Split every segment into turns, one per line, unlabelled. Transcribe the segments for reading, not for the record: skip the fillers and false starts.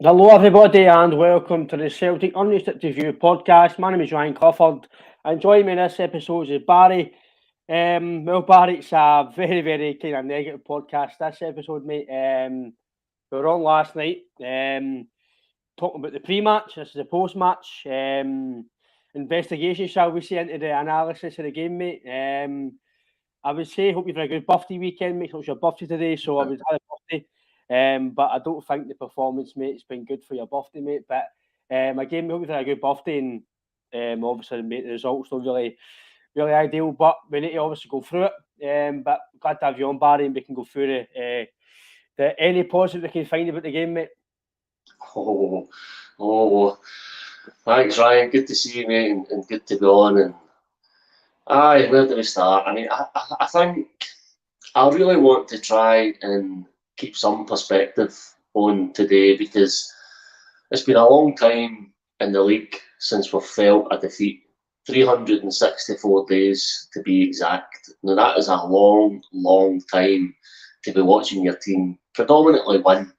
Hello, everybody, and welcome to the Celtic Unrestricted View podcast. My name is Ryan Clifford, and joining me in this episode is Barry. Barry, it's a very kind of negative podcast. This episode, mate. We were on last night, talking about the pre-match. This is the post-match investigation, shall we say, into the analysis of the game, mate. I would say, hope you've had a good birthday weekend, mate. It was your birthday today, so I was had a birthday. But I don't think the performance, mate, has been good for your birthday, mate. But again, we hope you've had a good birthday, and obviously, mate, the results not really ideal. But we need to obviously go through it. But glad to have you on, Barry, and we can go through the any positive we can find about the game, mate.
Thanks, Ryan. Good to see you, mate, and good to be on. And aye, where do we start? I mean, I think I really want to try and keep some perspective on today because it's been a long time in the league since we've felt a defeat. 364 days to be exact. Now that is a long time to be watching your team predominantly win.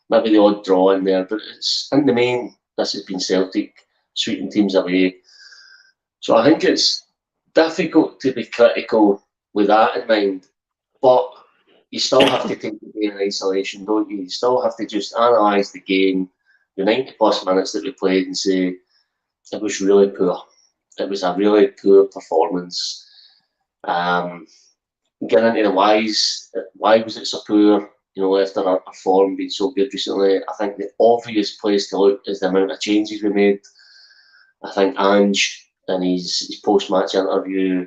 Maybe the odd draw in there, but it's in the main. This has been Celtic sweeping teams away. So I think it's difficult to be critical with that in mind, but you still have to take the game in isolation, don't you? You still have to just analyse the game, the 90 plus minutes that we played, and say it was really poor. It was a really poor performance. Getting into the why was it so poor? You know, after our form being so good recently, I think the obvious place to look is the amount of changes we made. I think Ange in his post-match interview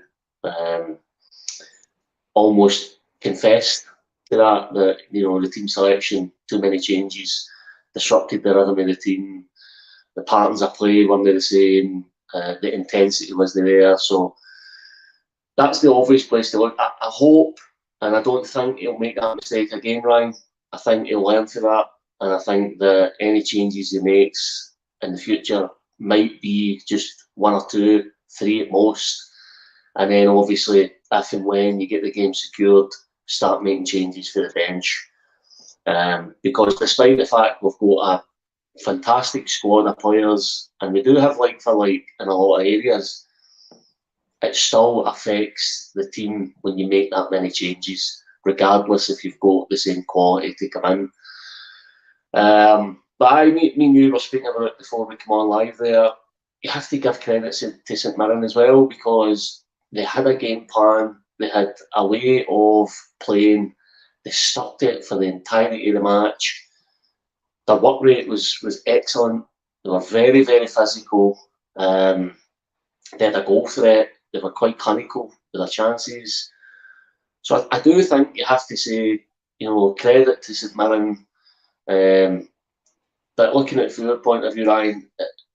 almost confessed to that you know the team selection, too many changes, disrupted the rhythm of the team. The patterns of play weren't the same. The intensity wasn't there. So that's the obvious place to look. I hope, and I don't think he'll make that mistake again, Ryan. I think he'll learn from that, and I think that any changes he makes in the future might be just one or two, three at most, and then obviously if and when you get the game secured, start making changes for the bench. Because despite the fact we've got a fantastic squad of players, and we do have like for like in a lot of areas, it still affects the team when you make that many changes, regardless if you've got the same quality to come in. But me and you were speaking about it before we come on live there. You have to give credit to St Mirren as well because they had a game plan, they had a way of playing, they stuck to it for the entirety of the match. Their work rate was excellent. They were very physical. They had a goal threat. They were quite clinical with their chances. So I do think you have to say, you know, credit to St Mirren. But looking at it from your point of view, Ryan,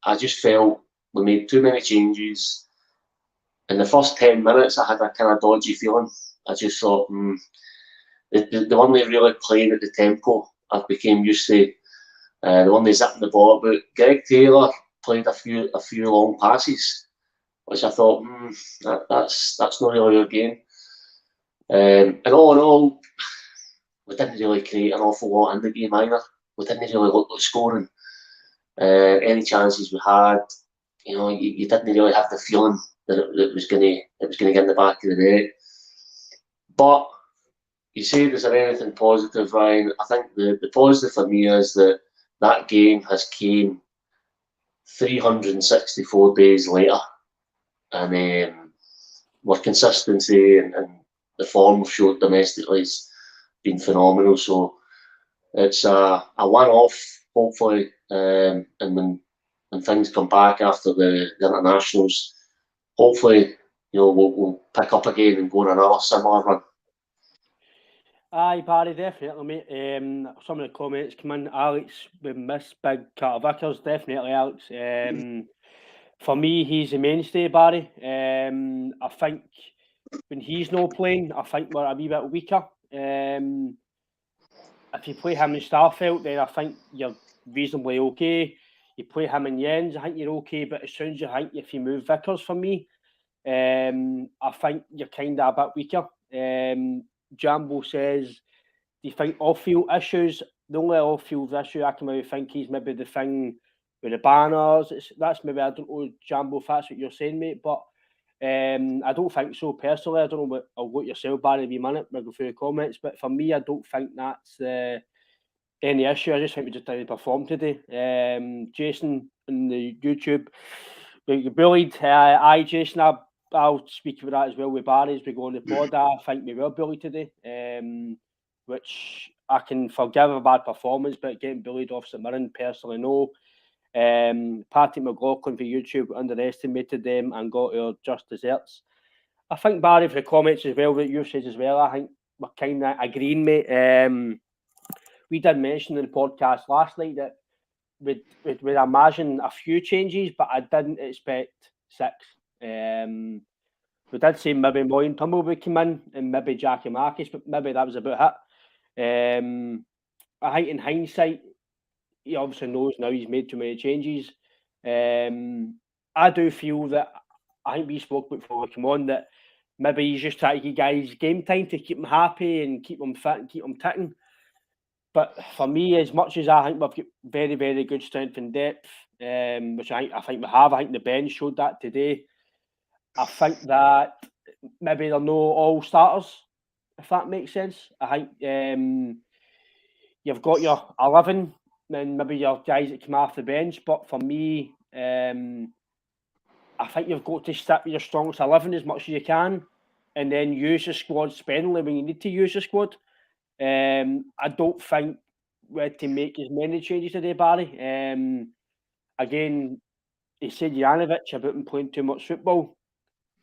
I just felt we made too many changes. In the first 10 minutes, I had a kind of dodgy feeling. I just thought, they weren't really playing at the tempo I became used to. The one they zipping the ball about. Greg Taylor played a few long passes, which I thought, that's not really your game. And all in all, we didn't really create an awful lot in the game either. We didn't really look like scoring. Any chances we had, you know, you didn't really have the feeling that it was gonna get in the back of the net. But you say, is there anything positive, Ryan? I think the positive for me is that game has came 364 days later, and our consistency and the form we've showed domestically has been phenomenal. So it's a one-off, hopefully, and when things come back after the internationals, hopefully, you know, we'll pick up again and go on another similar run.
Aye, Barry, definitely, mate. Some of the comments come in. Alex, we miss big Carter Vickers, definitely, Alex. For me, he's the mainstay, Barry. I think when he's not playing, I think we're a wee bit weaker. If you play him in Starfelt, then I think you're reasonably okay. You play him in Jens, I think you're okay. But as soon as you think if you move Vickers for me, I think you're kind of a bit weaker. Jambo says, do you think off-field issues the only off-field issue I can maybe think is maybe the thing with the banners. That's maybe, I don't know, Jambo, if that's what you're saying, mate, but I don't think so personally. I don't know what I'll go to yourself, Barry, a minute. We'll go through the comments, but for me, I don't think that's any issue. I just think we just didn't perform today. Jason on the YouTube, we bullied. Jason, I'll speak about that as well with Barry as we go on the pod. I think we were bullied today, which I can forgive a bad performance, but getting bullied off St Mirren, personally, no. Patty McLaughlin for YouTube underestimated them and got our just desserts. I think, Barry, for the comments as well that you said as well, I think we're kind of agreeing, mate. We did mention in the podcast last night that we'd imagine a few changes, but I didn't expect 6. We did say maybe Moyne Tumble would come in and maybe Jackie Marcus, but maybe that was about it. I think in hindsight, he obviously knows now he's made too many changes. I do feel that, I think we spoke before we come on, that maybe he's just trying to give guys game time to keep them happy and keep them fit and keep them ticking. But for me, as much as I think we've got very, very good strength and depth, which I think we have, I think the bench showed that today. I think that maybe they're no all starters, if that makes sense. I think you've got your 11 and maybe your guys that come off the bench. But for me, I think you've got to stick with your strongest 11 as much as you can, and then use the squad sparingly when you need to use the squad. I don't think we had to make as many changes today, Barry. Again, he said Janovic about him playing too much football.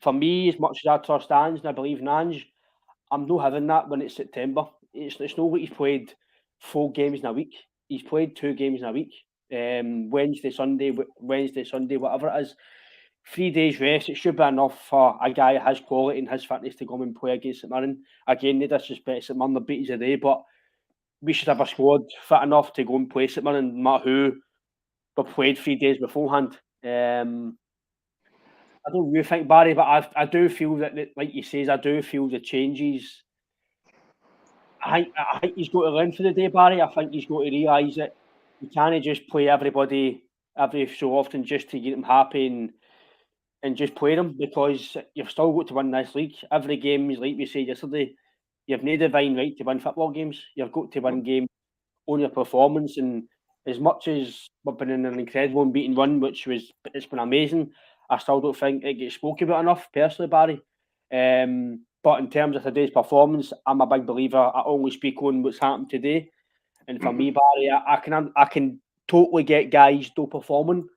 For me, as much as I trust Ange and I believe in Ange, I'm not having that when it's September. It's not like he's played 4 games in a week. He's played 2 games in a week. Wednesday, Sunday, whatever it is. 3 days rest, it should be enough for a guy of his quality and his fitness to come and play against St Mirren. Again, no disrespect, St Mirren, the beat us today, but we should have a squad fit enough to go and play St Mirren, no matter who we played 3 days beforehand. I don't really think, Barry, but I do feel that, like you says, I do feel the changes. I think he's got to learn for the day, Barry. I think he's got to realise that you can't just play everybody every so often just to get them happy and just play them, because you've still got to win this league. Every game is, like we said yesterday, you've no divine right to win football games. You've got to win games on your performance. And as much as we've been in an incredible unbeaten run, it's been amazing, I still don't think it gets spoken about enough, personally, Barry. But in terms of today's performance, I'm a big believer. I only speak on what's happened today. And for me, Barry, I can totally get guys still performing.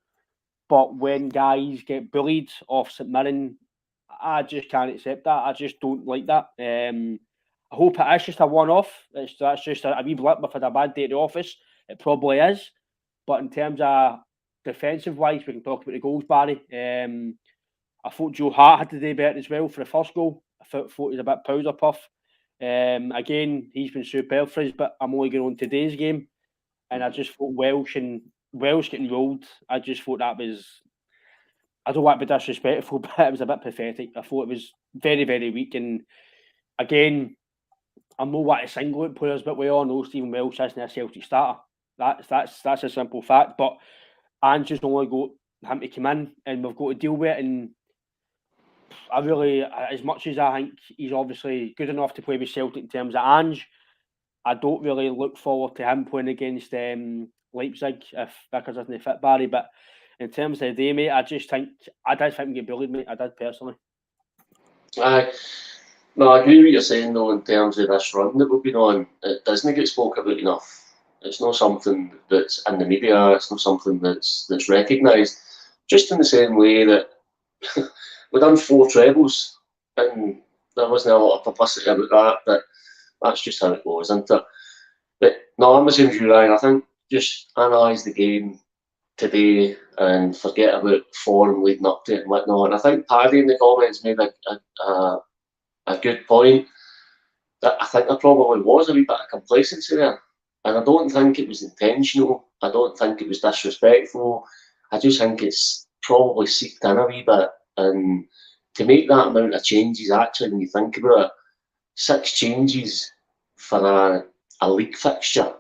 But when guys get bullied off St Mirren, I just can't accept that. I just don't like that. I hope it is just a one-off. That's just a wee blip. We've had a bad day at the office. It probably is. But in terms of defensive-wise, we can talk about the goals, Barry. I thought Joe Hart had to do better as well for the first goal. I thought he was a bit powder puff. Again, he's been superb for us, but I'm only going on today's game. And I just thought Welsh getting rolled, I just thought that was, I don't want to be disrespectful, but it was a bit pathetic. I thought it was very, very weak. And again, I'm not wanting to single out players, but we all know Stephen Welsh isn't a Celtic starter. That's a simple fact. But Ange's only got him to come in, and we've got to deal with it. And I really, as much as I think he's obviously good enough to play with Celtic in terms of Ange, I don't really look forward to him playing against Leipzig if Vickers isn't fit, Barry. But in terms of the day, mate, I did think we get bullied, mate. I did personally.
No, I agree with what you're saying, though, in terms of this run that we've been on. It doesn't get spoken about enough. It's not something that's in the media. It's not something that's recognised. Just in the same way that we've done 4 trebles, and there wasn't a lot of publicity about that, but that's just how it goes, isn't it? But no, I'm the same as you, Ryan. I think just analyse the game today and forget about form leading up to it and whatnot. And I think Paddy in the comments made a good point that I think there probably was a wee bit of complacency there. And I don't think it was intentional. I don't think it was disrespectful. I just think it's probably seeped in a wee bit. And to make that amount of changes, actually, when you think about it, 6 changes for a league fixture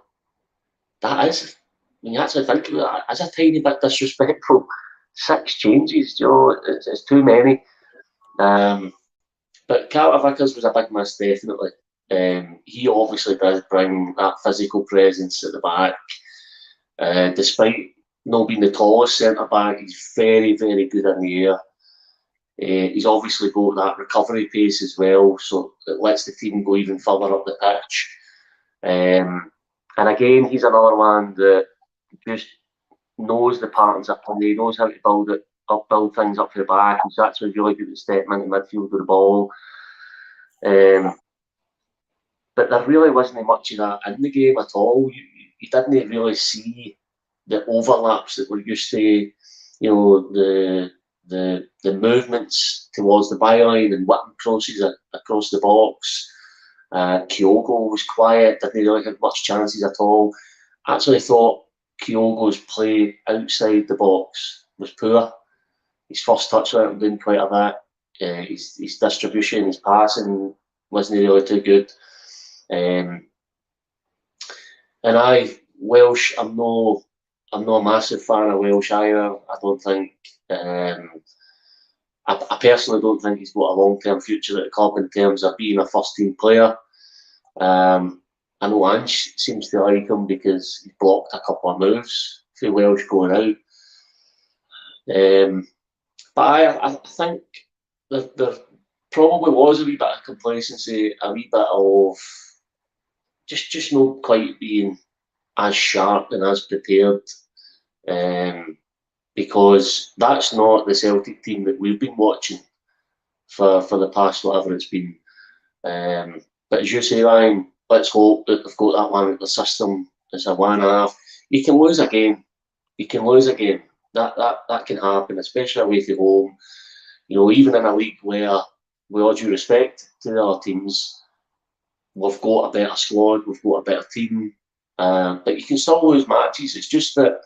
that is, when you actually think about it, it's a tiny bit disrespectful. 6 changes, it's too many. But Carter Vickers was a big miss, definitely. He obviously does bring that physical presence at the back. Despite not being the tallest centre back, he's very, very good in the air. He's obviously got that recovery pace as well, so it lets the team go even further up the pitch. And again, he's another one that just knows the patterns of play, knows how to build things up to the back. He's actually really good at stepping into midfield with the ball. But there really wasn't much of that in the game at all. You didn't really see the overlaps that we're used to. The movements towards the byline and whipping crosses across the box. Kyogo was quiet, didn't really have much chances at all. I actually thought Kyogo's play outside the box was poor. His first touchdown didn't quite have that. His distribution, his passing wasn't really too good. And Welsh, I'm not a massive fan of Welsh either. I don't think. I personally don't think he's got a long-term future at the club in terms of being a first-team player. I know Ange seems to like him because he blocked a couple of moves for Welsh going out. But I think there probably was a wee bit of complacency, a wee bit of just not quite being as sharp and as prepared. Because that's not the Celtic team that we've been watching for the past whatever it's been. But as you say, Ryan, let's hope that they've got that one at the system. It's a 1.5. You can lose a game. That can happen, especially away from home. Even in a league where, with all due respect to the other teams, we've got a better squad, we've got a better team. But you can still lose matches. It's just that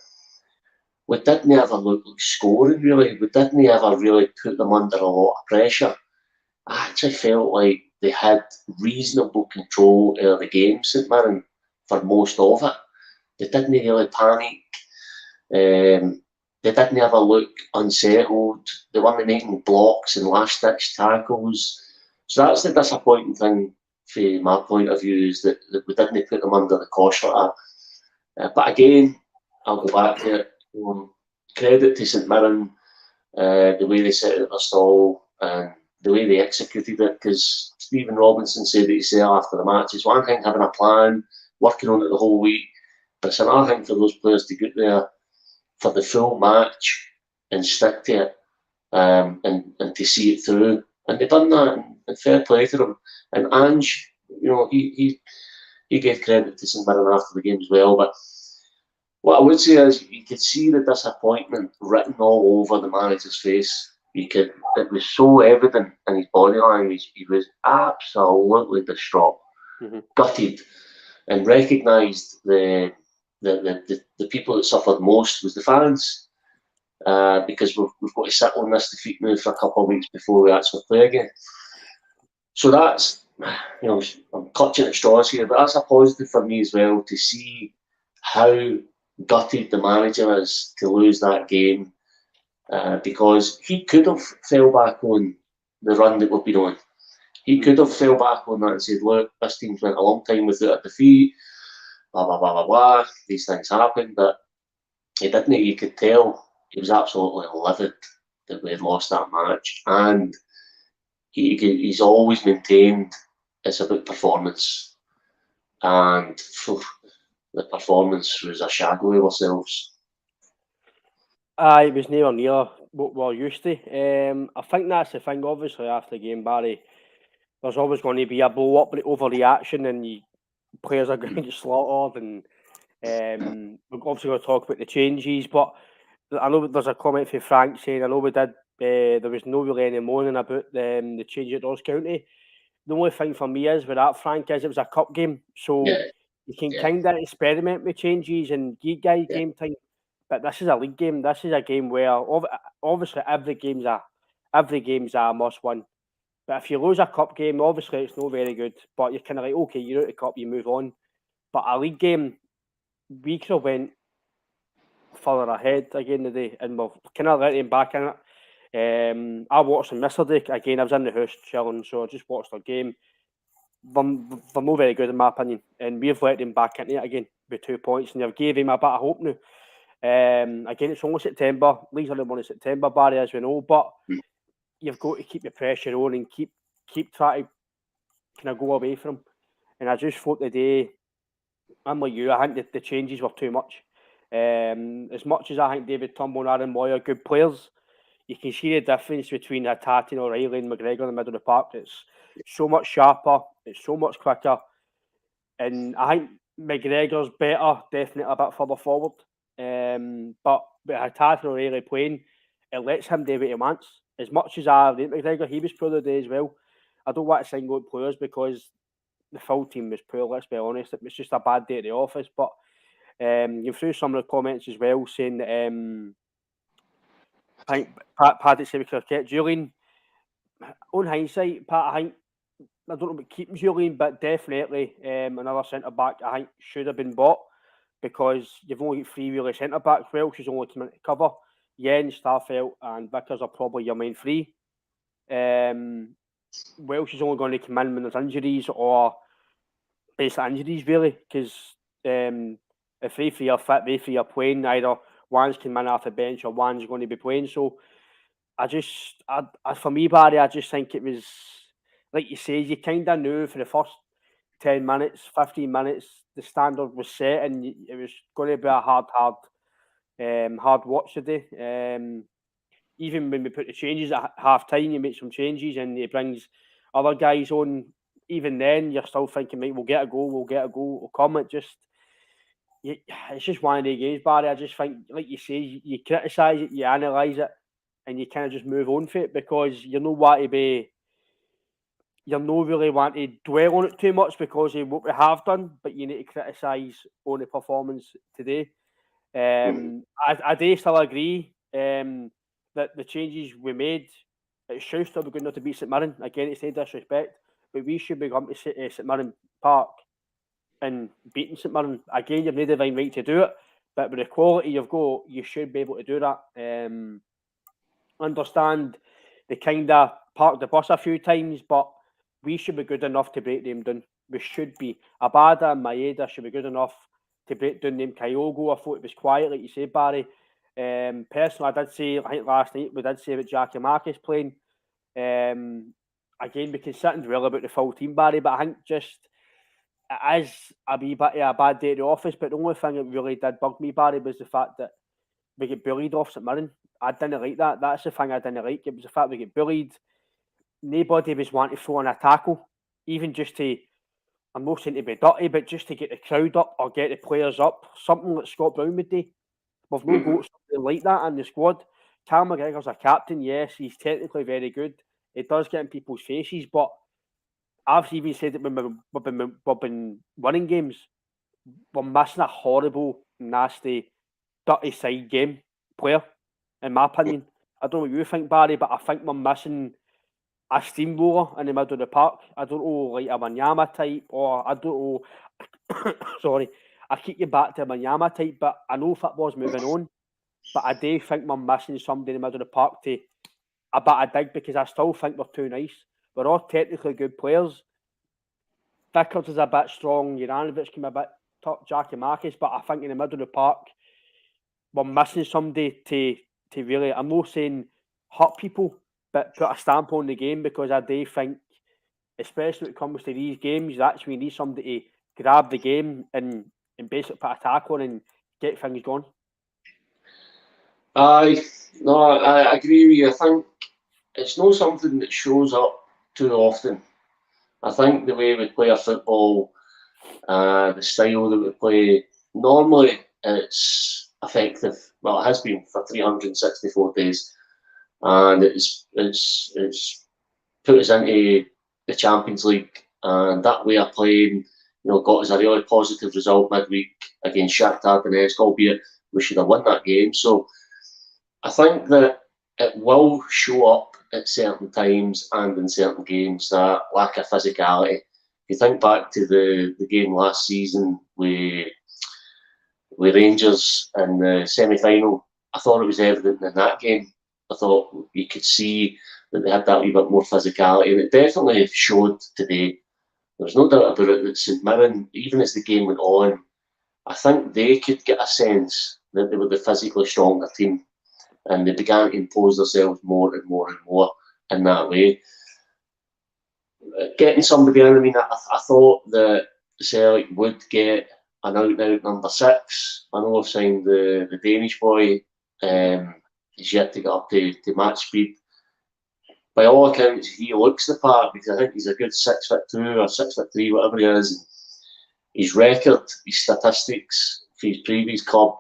we didn't ever look like scoring, really. We didn't ever really put them under a lot of pressure. I actually felt like they had reasonable control of the game, St Mirren, for most of it. They didn't really panic. They didn't ever look unsettled. They weren't making blocks and last-ditch tackles. So that's the disappointing thing, from my point of view, is that we didn't put them under the cosh like that. But again, I'll go back to it. Credit to St Mirren, the way they set out their stall and the way they executed it, because Stephen Robinson said it himself after the match. It's one thing having a plan, working on it the whole week, but it's another thing for those players to get there for the full match and stick to it, and to see it through. And they've done that, and fair play to them. And Ange, he gave credit to St Mirren after the game as well. But what I would say is you could see the disappointment written all over the manager's face. It was so evident in his body language. He was absolutely distraught, gutted, and recognised the people that suffered most was the fans, because we've got to sit on this defeat now for a couple of weeks before we actually play again. So that's, I'm clutching at straws here, but that's a positive for me as well, to see how gutted the manager is to lose that game, because he could have fell back on the run that we've been on. He could have fell back on that and said, look, this team's went a long time without a defeat, blah, blah, blah, blah, blah. These things happen, but he didn't. You could tell he was absolutely livid that we had lost that match. And he's always maintained it's about performance. And the performance was a shadow of ourselves.
It was nowhere near what we're used to. I think that's the thing, obviously, after the game, Barry. There's always going to be a blow-up overreaction, and players are going to get slaughtered. And we're obviously going to talk about the changes. But I know there's a comment from Frank saying, I know we did, there was no really any moaning about the change at Ross County. The only thing for me is with that, Frank, is it was a cup game. So you can kind of experiment with changes and give guys game time. But this is a league game. This is a game where obviously every game's a must-win. But if you lose a cup game, obviously it's not very good. But you're kind of like, okay, you're out of the cup, you move on. But a league game, we could have went further ahead again today, and we've kind of let him back in it. I watched them yesterday. Again, I was in the house chilling, so I just watched their game. They're not very good in my opinion, and we've let them back into it again with 2 points, and they've gave him a bit of hope now. Again, it's only September. Leeds are the one in September, Barry, as we know, but you've got to keep your pressure on and keep trying to kind of go away from them. And I just thought today, I'm like you, I think that the changes were too much. As much as I think David Turnbull and Aaron Moy are good players, you can see the difference between attacking O'Reilly and McGregor in the middle of the park. It's so much sharper, it's so much quicker, and I think McGregor's better, definitely a bit further forward. But with attacking O'Reilly playing, it lets him do what he wants. As much as I rate McGregor, he was poor today as well. I don't want to single out players because the full team was poor, let's be honest. It was just a bad day at the office. But you threw some of the comments as well saying that I think Paddy said we could have kept Julian. On hindsight, Pat, I think, I don't know about keeping Julian, but definitely another centre back I think should have been bought because you've only got 3 really centre backs. Welsh is only coming to cover. Yen, Starfelt, and Vickers are probably your main 3. Welsh is only going to come in when there's injuries or basic injuries, really, because if they 3 are fit, they 3 are playing. Either one's coming in off the bench or one's going to be playing. So for me, Barry, I just think it was, like you say, you kind of knew for the first 10 minutes, 15 minutes, the standard was set and it was going to be a hard watch today. Even when we put the changes at half time, you make some changes and it brings other guys on. Even then, you're still thinking, mate, we'll get a goal, we'll come. It's just one of the games, Barry. I just think, like you say, you criticise it, you analyse it, and you kind of just move on for it because you're not really want to dwell on it too much because of what we have done, but you need to criticise on the performance today. I do still agree that the changes we made, it should still be good enough to beat St Mirren. Again, it's no disrespect, but we should be going to St Mirren Park and beating St Mirren. Again, you've no divine right to do it, but with the quality you've got, you should be able to do that. Understand they kind of parked the bus a few times, but we should be good enough to break them down. We should be. Abada and Maeda should be good enough to break down them. Kyogo, I thought it was quiet, like you say, Barry. Personally, I think last night we did say about Jackie Marcus playing. Again, we can sit and dwell about the full team, Barry, but I think just it is a bad day at the office. But the only thing that really did bug me, Barry, was the fact that we get bullied off St Mirren. I didn't like that. That's the thing I didn't like. It was the fact we get bullied. Nobody was wanting to throw in a tackle, even just to, I'm not saying to be dirty, but just to get the crowd up or get the players up. Something like Scott Brown would do. We've no got something like that in the squad. Cal McGregor's a captain, yes, he's technically very good. It does get in people's faces, but I've even said that when we've been winning games, we're missing a horrible, nasty, dirty side game player, in my opinion. I don't know what you think, Barry, but I think we're missing a steamroller in the middle of the park. I don't know, like a Wanyama type, or I don't know. Sorry, I keep you back to a Wanyama type, but I know football's moving on. But I do think we're missing somebody in the middle of the park to a bit of dig because I still think we're too nice. We're all technically good players. Vickers is a bit strong. Juranovic can be a bit top, Jackie Marcus, but I think in the middle of the park, we're missing somebody to really, I'm not saying hurt people, but put a stamp on the game because I do think, especially when it comes to these games, that's when you need somebody to grab the game and basically put a tackle on and get things going.
I agree with you. I think it's not something that shows up too often. I think the way we play our football, the style that we play, normally it's effective. Well, it has been for 364 days, and it's put us into the Champions League, and that way of playing, got us a really positive result midweek against Shakhtar Donetsk, albeit we should have won that game. So I think that it will show up at certain times and in certain games, that lack of physicality. If you think back to the game last season with with Rangers in the semi-final, I thought it was evident in that game. I thought you could see that they had that wee bit more physicality, and it definitely showed today. There's no doubt about it that St Mirren, even as the game went on, I think they could get a sense that they were the physically stronger team, and they began to impose themselves more and more and more in that way. Getting somebody in, I mean, I thought that Celtic would get an out-and-out number 6. I know I've signed the Danish boy. He's yet to get up to match speed. By all accounts, he looks the part because I think he's a good 6'2" or 6'3", whatever he is. His record, his statistics for his previous club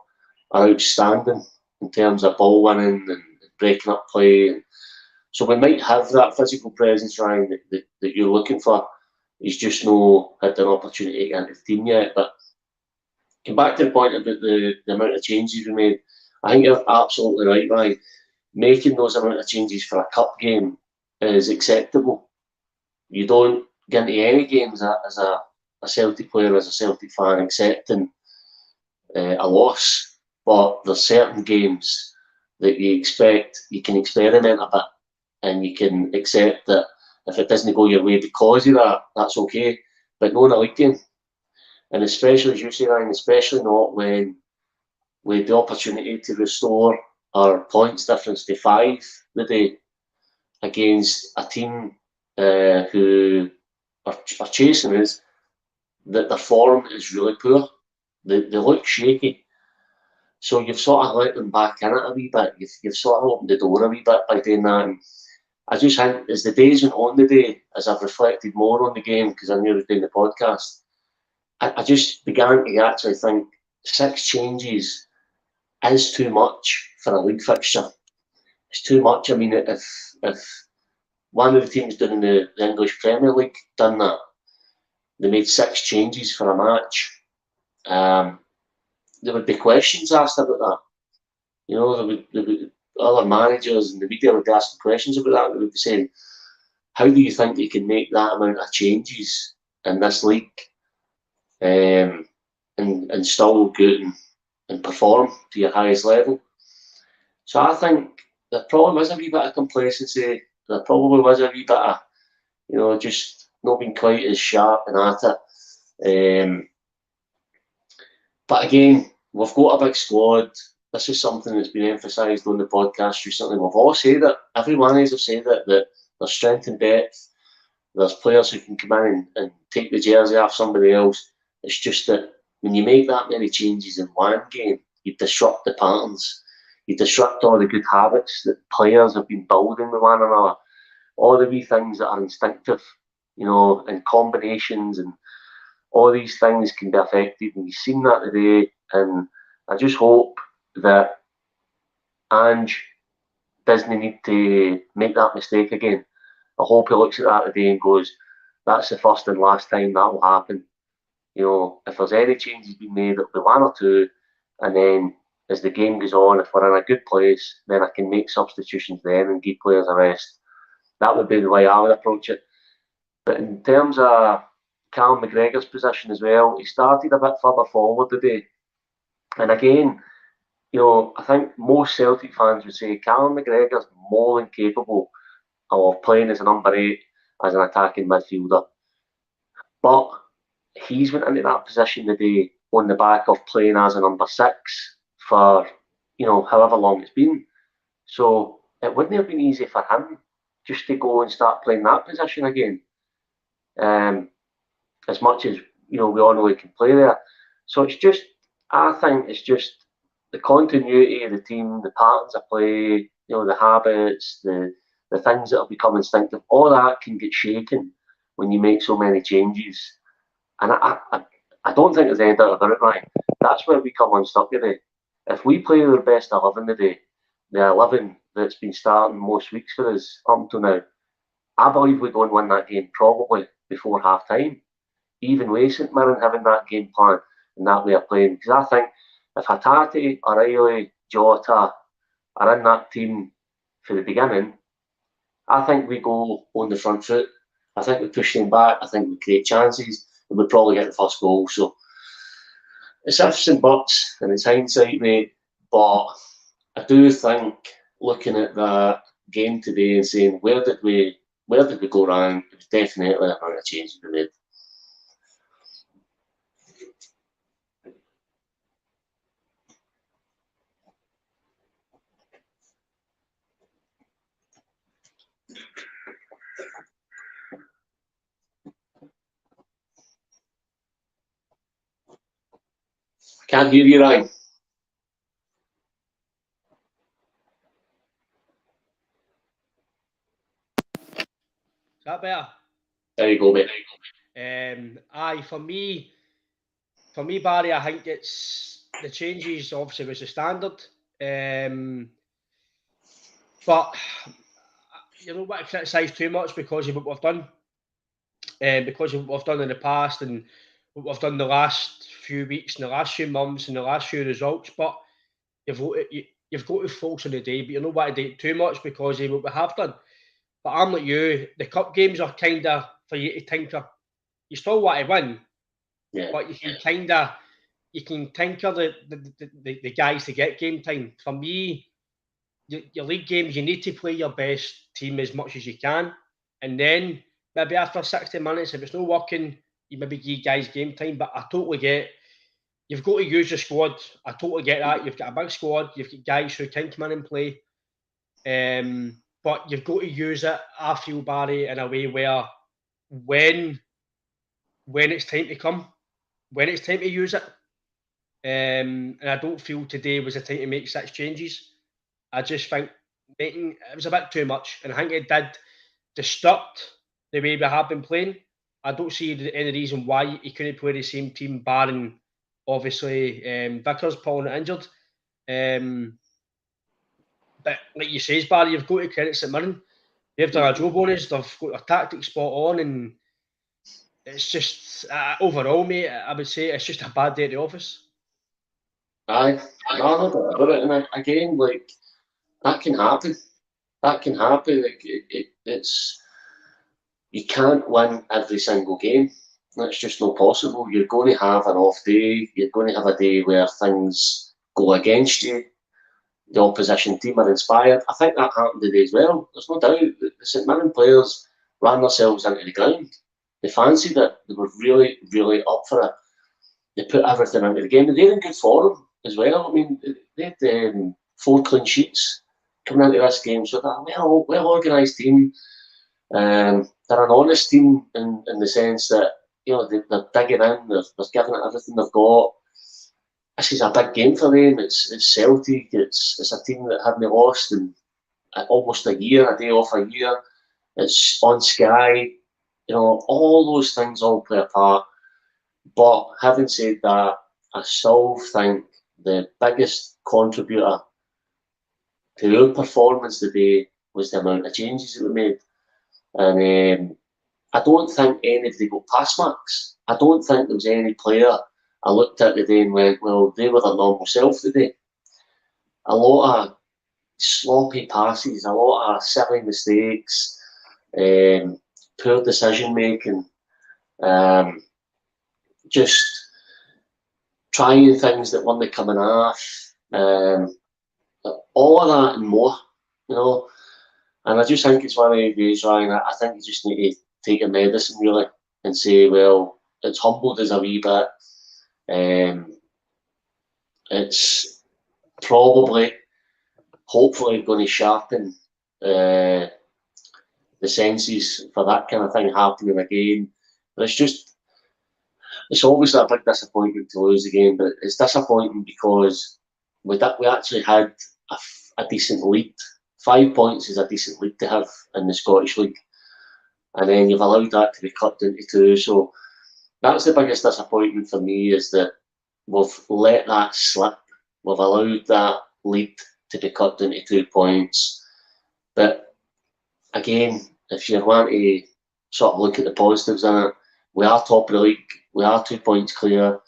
are outstanding in terms of ball winning and breaking up play. So we might have that physical presence, Ryan, that you're looking for. He's just not had an opportunity to get into the team yet. But come back to the point about the amount of changes we made. I think you're absolutely right, Ryan. Making those amount of changes for a cup game is acceptable. You don't get into any games as a Celtic player, as a Celtic fan, accepting a loss. But there's certain games that you expect you can experiment a bit, and you can accept that if it doesn't go your way because of that, that's okay. But not in a league game. And especially, as you say, Ryan, especially not when we had the opportunity to restore our points difference to 5 the day against a team who are chasing us, that their form is really poor. They look shaky. So you've sort of let them back in it a wee bit. You've sort of opened the door a wee bit by doing that. And I just think as the days went on today, as I've reflected more on the game, because I knew I was doing the podcast, I just began to actually think 6 changes is too much for a league fixture. It's too much. I mean, if one of the teams doing the English Premier League done that, they made 6 changes for a match, there would be questions asked about that. You know, there would other managers and the media would be asking questions about that. They would be saying, how do you think you can make that amount of changes in this league and still go and perform to your highest level? So I think there probably was a wee bit of complacency. There probably was a wee bit of, just not being quite as sharp and at it. But again, we've got a big squad. This is something that's been emphasised on the podcast recently. We've all said it. Every one of us have said it, that there's strength and depth. There's players who can come in and take the jersey off somebody else. It's just that when you make that many changes in one game, you disrupt the patterns. You disrupt all the good habits that players have been building with one another. All the wee things that are instinctive, and combinations and all these things can be affected. And you've seen that today. And I just hope that Ange doesn't need to make that mistake again. I hope he looks at that today and goes, that's the first and last time that will happen. If there's any changes being made, it'll be 1 or 2. And then as the game goes on, if we're in a good place, then I can make substitutions then and give players a rest. That would be the way I would approach it. But in terms of Callum McGregor's position as well, he started a bit further forward today. And again, I think most Celtic fans would say Callum McGregor's more than capable of playing as a number 8, as an attacking midfielder. But he's went into that position today on the back of playing as a number 6 for, however long it's been. So it wouldn't have been easy for him just to go and start playing that position again. As much as, we all know he can play there. So I think it's just the continuity of the team, the patterns of play, the habits, the things that have become instinctive, all that can get shaken when you make so many changes. And I don't think there's any doubt about it, Ryan. That's where we come unstuck today. If we play our best 11 today, the 11 that's been starting most weeks for us up until now, I believe we go and win that game probably before half time. Even with St Mirren having that game plan and that way of playing. Because I think if Hatate, O'Reilly, Jota are in that team for the beginning, I think we go on the front foot. I think we push them back. I think we create chances and we probably get the first goal. So it's ifs and buts and it's hindsight, mate. But I do think looking at that game today and saying where did we go wrong, it was definitely a amount of change to be made. Can't hear you, Ryan. Is
that better?
There you go, mate.
For me, Barry, I think it's the changes obviously was the standard. But you don't want to criticise too much because of what we've done. Because of what we've done in the past and what we've done the last few weeks and the last few months and the last few results. But you've got to focus on the day, but you don't want to do it too much because of what we have done. But I'm like you, the cup games are kind of for you to tinker. You still want to win, but you can tinker the guys to get game time. For me, your league games, you need to play your best team as much as you can, and then maybe after 60 minutes, if it's not working, you maybe give guys game time. But I totally get you've got to use your squad. I totally get that. You've got a big squad. You've got guys who can come in and play. But you've got to use it, I feel, Barry, in a way where when it's time to come, when it's time to use it. And I don't feel today was the time to make 6 changes. I just think it was a bit too much. And I think it did disrupt the way we have been playing. I don't see any reason why he couldn't play the same team, barring obviously Vickers pulling it injured. But like you say, Barry, you've got to credit St Mirren. They've done a job on us. They've got their tactics spot on, and it's just overall, mate, I would say it's just a bad day at the office.
Aye, no doubt about it. And again, like that can happen. That can happen. It's you can't win every single game. That's just not possible. You're going to have an off day. You're going to have a day where things go against you. The opposition team are inspired. I think that happened today as well. There's no doubt that the St Mirren players ran themselves into the ground. They fancied it. They were really, really up for it. They put everything into the game. And they're in good form as well. I mean, they had 4 clean sheets coming into this game. So they're a well-organised team. They're an honest team in the sense that they're digging in. They're giving it everything they've got. This is a big game for them. It's Celtic. It's a team that hadn't lost in almost a year, a day off a year. It's on Sky. All those things all play a part. But having said that, I still think the biggest contributor to our performance today was the amount of changes that we made. And I don't think anybody got pass marks. I don't think there was any player I looked at today and went, well, they were their normal self today. A lot of sloppy passes, a lot of silly mistakes, poor decision making, just trying things that weren't coming off, all of that and more, And I just think it's one of the days, Ryan. I think you just need to take your medicine really and say, well, it's humbled us a wee bit. It's probably, hopefully, going to sharpen the senses for that kind of thing happening again. But it's obviously a big disappointment to lose the game, but it's disappointing because we actually had a decent lead. 5 points is a decent lead to have in the Scottish League, and then you've allowed that to be cut into 2. So that's the biggest disappointment for me, is that we've let that slip. We've allowed that lead to be cut into 2 points. But again, if you want to sort of look at the positives in it, we are top of the league. We are 2 points clear.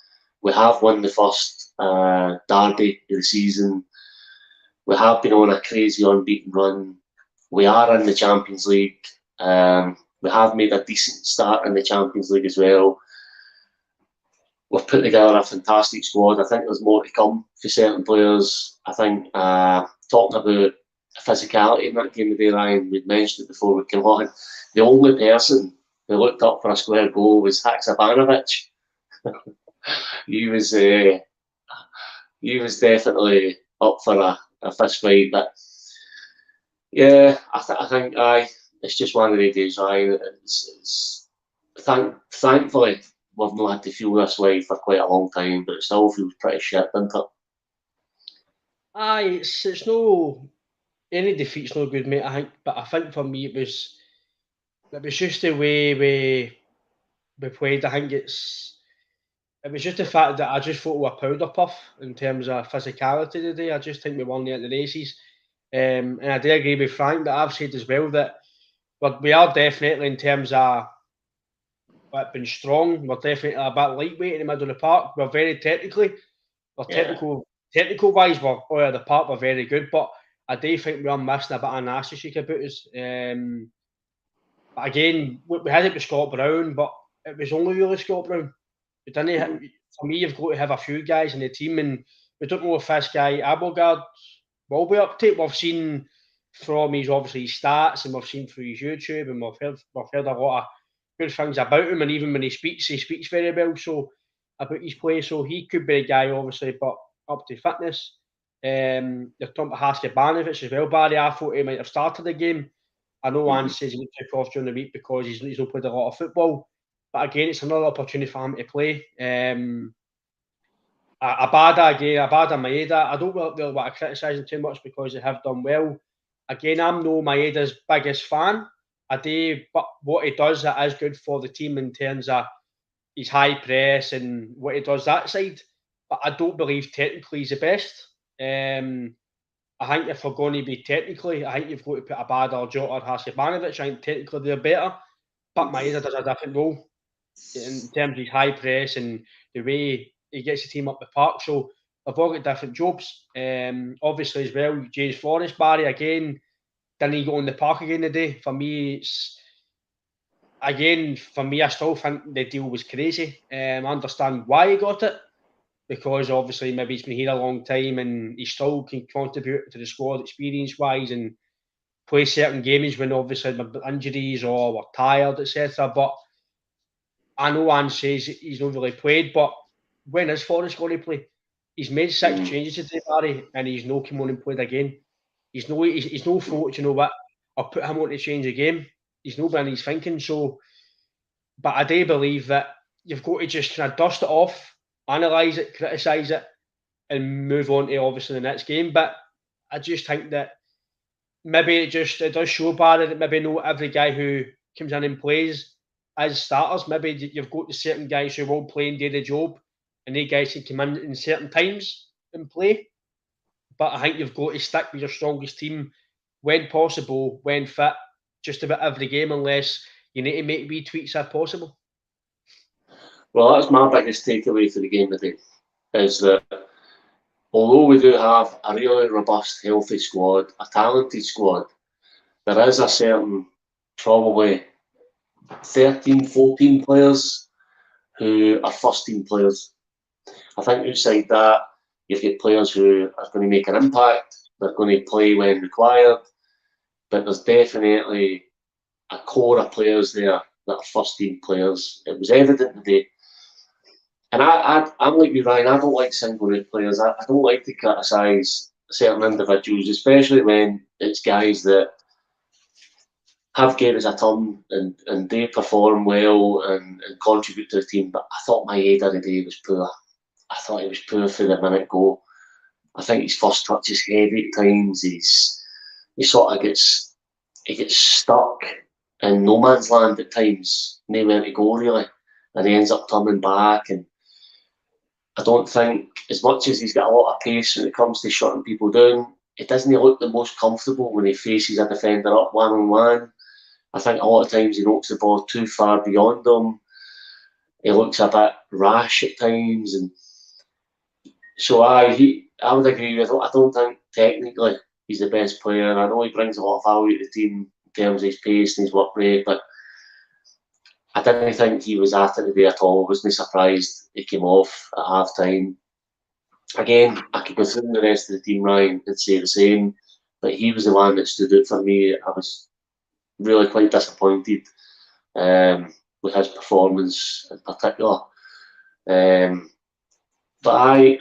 We have won the first derby of the season. We have been on a crazy unbeaten run. We are in the Champions League. We have made a decent start in the Champions League as well. we've put together a fantastic squad. I think there's more to come for certain players. I think talking about physicality in that game today, Ryan, we'd mentioned it before we came on. The only person who looked up for a square goal was Haksabanovic. He was definitely up for a fist fight, but yeah, I think it's just one of the days, Ryan. Thankfully we've not had to feel this way for quite a long time, but it still feels pretty shit, doesn't it?
Aye, it's no, any defeat's no good, mate. I think, but I think for me it was just the way we played. I think it was just the fact that I just thought we were powder puff in terms of physicality today. I just think we won at the races. And I do agree with Frank that I've said as well that we are definitely in terms of being strong. We're definitely a bit lightweight in the middle of the park. We're very technically, technical wise, we're the park we're very good. But I do think we are missing a bit of nasty streak about us. But again, we had it with Scott Brown, but it was only really Scott Brown. We didn't. For me, you've got to have a few guys in the team, and we don't know if this guy Abelgard will be up to it. We've seen from his obviously stats, and we've seen through his YouTube, and we've heard a lot of good things about him. And even when he speaks very well. So about his play, so he could be a guy obviously, but up to fitness. You're talking about Haskabanovic as well, Barry. I thought he might have started the game. I know Ange says he took off during the week because he's not played a lot of football. But again, it's another opportunity for him to play. Abada and Maeda, I don't really want to criticise him too much because they have done well. Again, I'm no Maeda's biggest fan. But what he does that is good for the team in terms of his high press and what he does that side. But I don't believe technically he's the best. I think if we're going to be technically, I think you've got to put Abada or Jota or Haskabanovic. I think technically they're better. But Maeda does a different role in terms of his high press and the way he gets the team up the park. So they've all got different jobs. Obviously as well, James Forrest, Barry, again, didn't he go in the park again today? For me, I still think the deal was crazy. I understand why he got it, because obviously maybe he's been here a long time and he still can contribute to the squad experience-wise and play certain games when obviously injuries or we're tired, etc. But I know Ange says he's not really played, but when is Forrest going to play? He's made 6 changes today, Barry, and he's no come on and played again. He's no thought, you know what, I'll put him on to change the game. He's no been in his thinking. So, but I do believe that you've got to just kind of dust it off, analyse it, criticise it, and move on to obviously the next game. But I just think that maybe it does show, Barry, that maybe not every guy who comes in and plays as starters. Maybe you've got the certain guys who will play and do the job, and they guys can come in certain times and play. But I think you've got to stick with your strongest team when possible, when fit, just about every game, unless you need to make wee tweaks if possible.
Well, that's my biggest takeaway for the game today, is that although we do have a really robust, healthy squad, a talented squad, there is a certain, probably 13, 14 players who are first team players. I think outside that, you've got players who are going to make an impact, they're going to play when required, but there's definitely a core of players there that are first team players. It was evident today. And I'm like you, Ryan, I don't like single out players. I don't like to criticise certain individuals, especially when it's guys that have gave us a turn and they perform well and contribute to the team. But I thought Maeda today was poor. I thought he was poor for the minute go. I think his first touch is heavy at times. He sort of gets stuck in no man's land at times, nowhere to go really, and he ends up turning back. And I don't think, as much as he's got a lot of pace when it comes to shutting people down, it doesn't look the most comfortable when he faces a defender up one-on-one. I think a lot of times he knocks the ball too far beyond him. He looks a bit rash at times, and so I would agree with him. I don't think technically he's the best player. I know he brings a lot of value to the team in terms of his pace and his work rate, but I didn't think he was at it today at all. I wasn't surprised he came off at half time. Again, I could go through the rest of the team, Ryan, and say the same, but he was the one that stood out for me. I was really quite disappointed with his performance in particular. But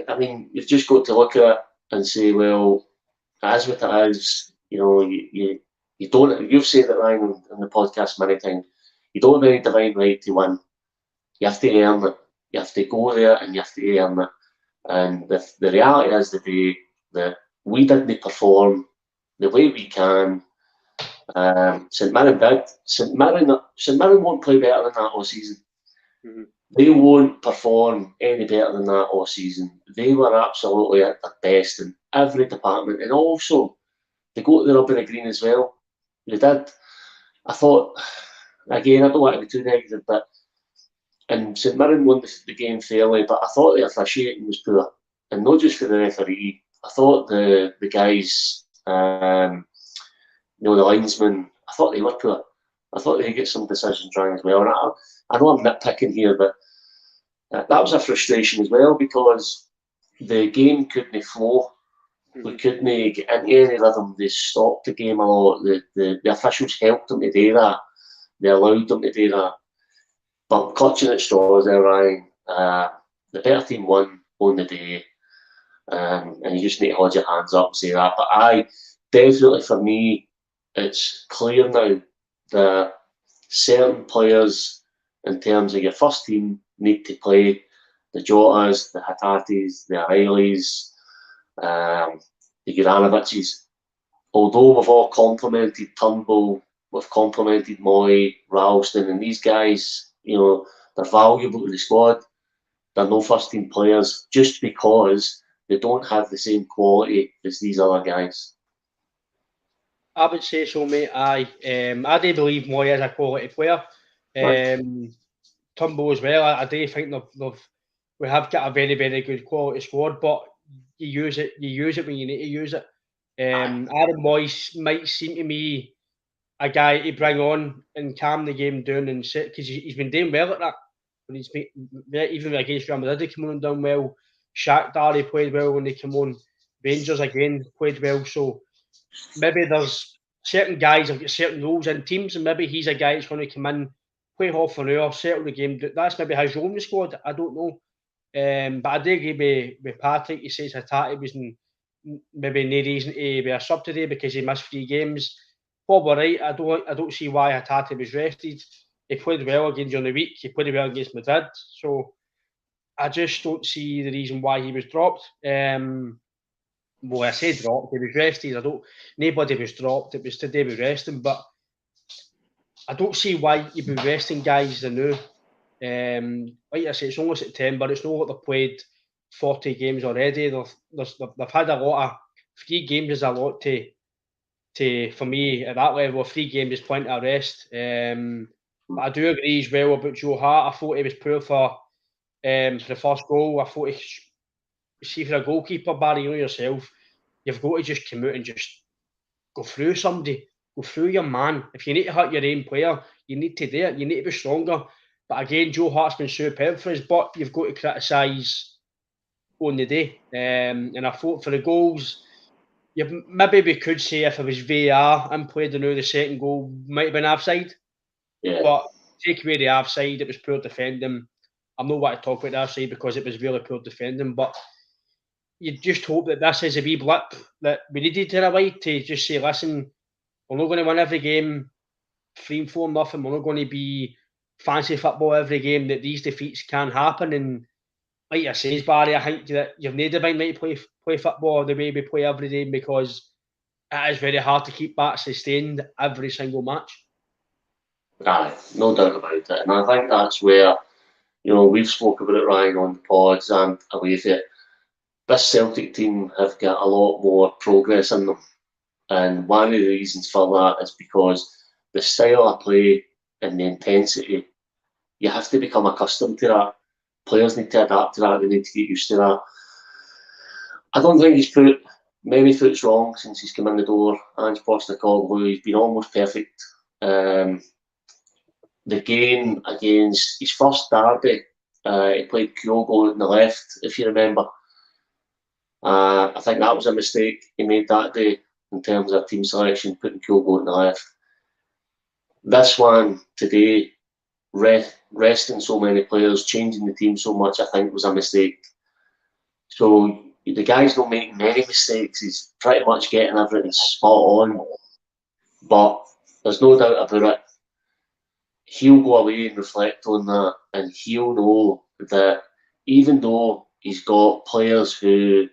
I mean, you've just got to look at it and say, well, as with it is, you know, you don't. You've said it, Ryan, on the podcast many times. You don't have any divine right to win. You have to earn it. You have to go there and you have to earn it. And the reality is today that we didn't perform the way we can. St Mirren did. St Mirren won't play better than that all season. Mm-hmm. They won't perform any better than that all season. They were absolutely at their best in every department, and also they go to the rub of the green as well. They did. I thought, again, I don't want to be too negative, but and St Mirren won the game fairly, but I thought the officiating was poor, and not just for the referee. I thought the guys, the linesmen, I thought they were poor. I thought they get some decisions wrong as well. And I know I'm nitpicking here, but that was a frustration as well because the game couldn't flow. We couldn't get into any rhythm. They stopped the game a lot. The officials helped them to do that. They allowed them to do that. But clutching at straws there, Ryan, the better team won on the day. And you just need to hold your hands up and say that. But definitely for me, it's clear now that certain players, in terms of your first team, need to play. The Jotas, the Hatates, the O'Reillys, the Juranovics. Although we've all complimented Turnbull, we've complimented Moy, Ralston, and these guys, you know, they're valuable to the squad. They're no first team players just because they don't have the same quality as these other guys.
I would say so, mate. I do believe Moy is a quality player. Turnbull as well. I do think we have got a very, very good quality squad, but you use it when you need to use it. Aaron Moyes might seem to me a guy to bring on and calm the game down and sit because he's been doing well at that. When he's been, even against Real Madrid, he came on and done well. Shakhtar, he played well when they came on. Rangers again played well. So maybe there's certain guys have got certain roles in teams, and maybe he's a guy that's going to come in, play half an hour, settle the game. That's maybe his role in the squad. I don't know. But I do agree with Patrick. He says Hatate was maybe no reason to be a sub today because he missed 3 games. Bob were right. I don't see why Hatate was rested. He played well again during the week. He played well against Madrid. So I just don't see the reason why he was dropped. Well, I say dropped. He was rested. Nobody was dropped. It was today we resting, but I don't see why you'd be resting guys anew. Like I say, it's only September. It's not like they've played 40 games already. They've had a lot of 3 games is a lot for me at that level. 3 games is plenty of rest. But I do agree as well about Joe Hart. I thought he was poor for the first goal. I thought see for a goalkeeper, Barry, you know yourself, you've got to just come out and just go through somebody, go through your man. If you need to hurt your own player, you need to do it. You need to be stronger. But again, Joe Hart's been superb for us, but you've got to criticise on the day. And I thought for the goals, maybe we could say if it was VAR and played the second goal might have been offside.
Yeah.
But take away the offside, it was poor defending. I'm not want to talk about the offside because it was really poor defending, but you just hope that this is a wee blip that we needed in a way to just say, listen, we're not going to win every game 3-4 nothing. We're not going to be fancy football every game, that these defeats can happen. And like I say, Barry, I think that you've needed to play football the way we play every day because it is very hard to keep that sustained every single match.
Aye, no doubt about it. And I think that's where, you know, we've spoke about it, Ryan, on the pods and away from it. This Celtic team have got a lot more progress in them. And one of the reasons for that is because the style of play and the intensity, you have to become accustomed to that. Players need to adapt to that. They need to get used to that. I don't think he's put many foot wrong since he's come in the door. Ange Postecoglou, he's been almost perfect. the game against his first derby, he played Kyogo on the left, if you remember. I think that was a mistake he made that day in terms of team selection, putting Kyogo on the left. This one today, resting so many players, changing the team so much, I think was a mistake. So the guy's not making many mistakes. He's pretty much getting everything spot on. But there's no doubt about it. He'll go away and reflect on that, and he'll know that even though he's got players who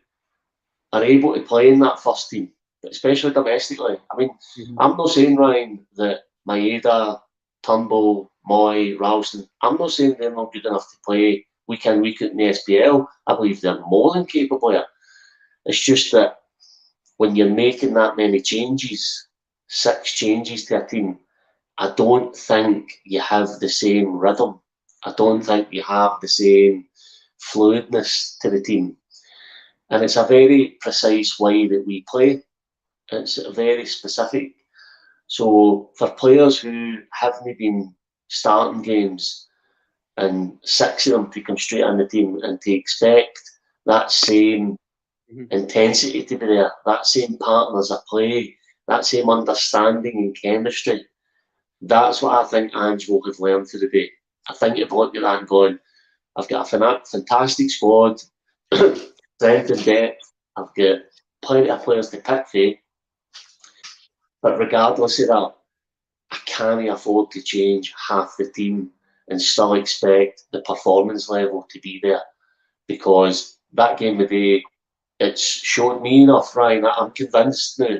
are able to play in that first team, especially domestically. I mean, I'm not saying, Ryan, that Maeda, Turnbull, Moy, Ralston, I'm not saying they're not good enough to play week in, week out in the SPL. I believe they're more than capable of it. It's just that when you're making that many changes, 6 changes to a team, I don't think you have the same rhythm. I don't think you have the same fluidness to the team. And it's a very precise way that we play. It's very specific. So for players who haven't been starting games and 6 of them to come straight on the team and to expect that same intensity to be there, that same partners of play, that same understanding and chemistry, that's what I think Ange will have learned through the day. I think you've looked at that and gone, I've got a fantastic squad, strength and depth, I've got plenty of players to pick for, but regardless of that, I can't afford to change half the team and still expect the performance level to be there, because that game today, it's showed me enough, Ryan. I'm convinced now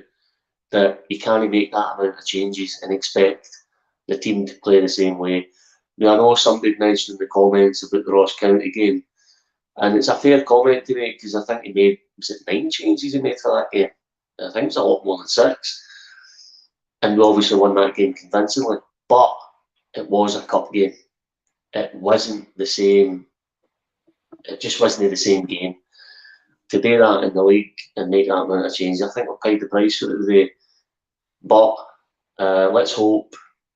that you can't make that amount of changes and expect the team to play the same way. Now, I know somebody mentioned in the comments about the Ross County game, and it's a fair comment to make because I think he made, was it 9 changes he made for that game? I think it's a lot more than 6. And we obviously won that game convincingly, but it was a cup game. It wasn't the same, it just wasn't the same game. To do that in the league and make that amount of change, I think we'll pay the price for it today. But let's hope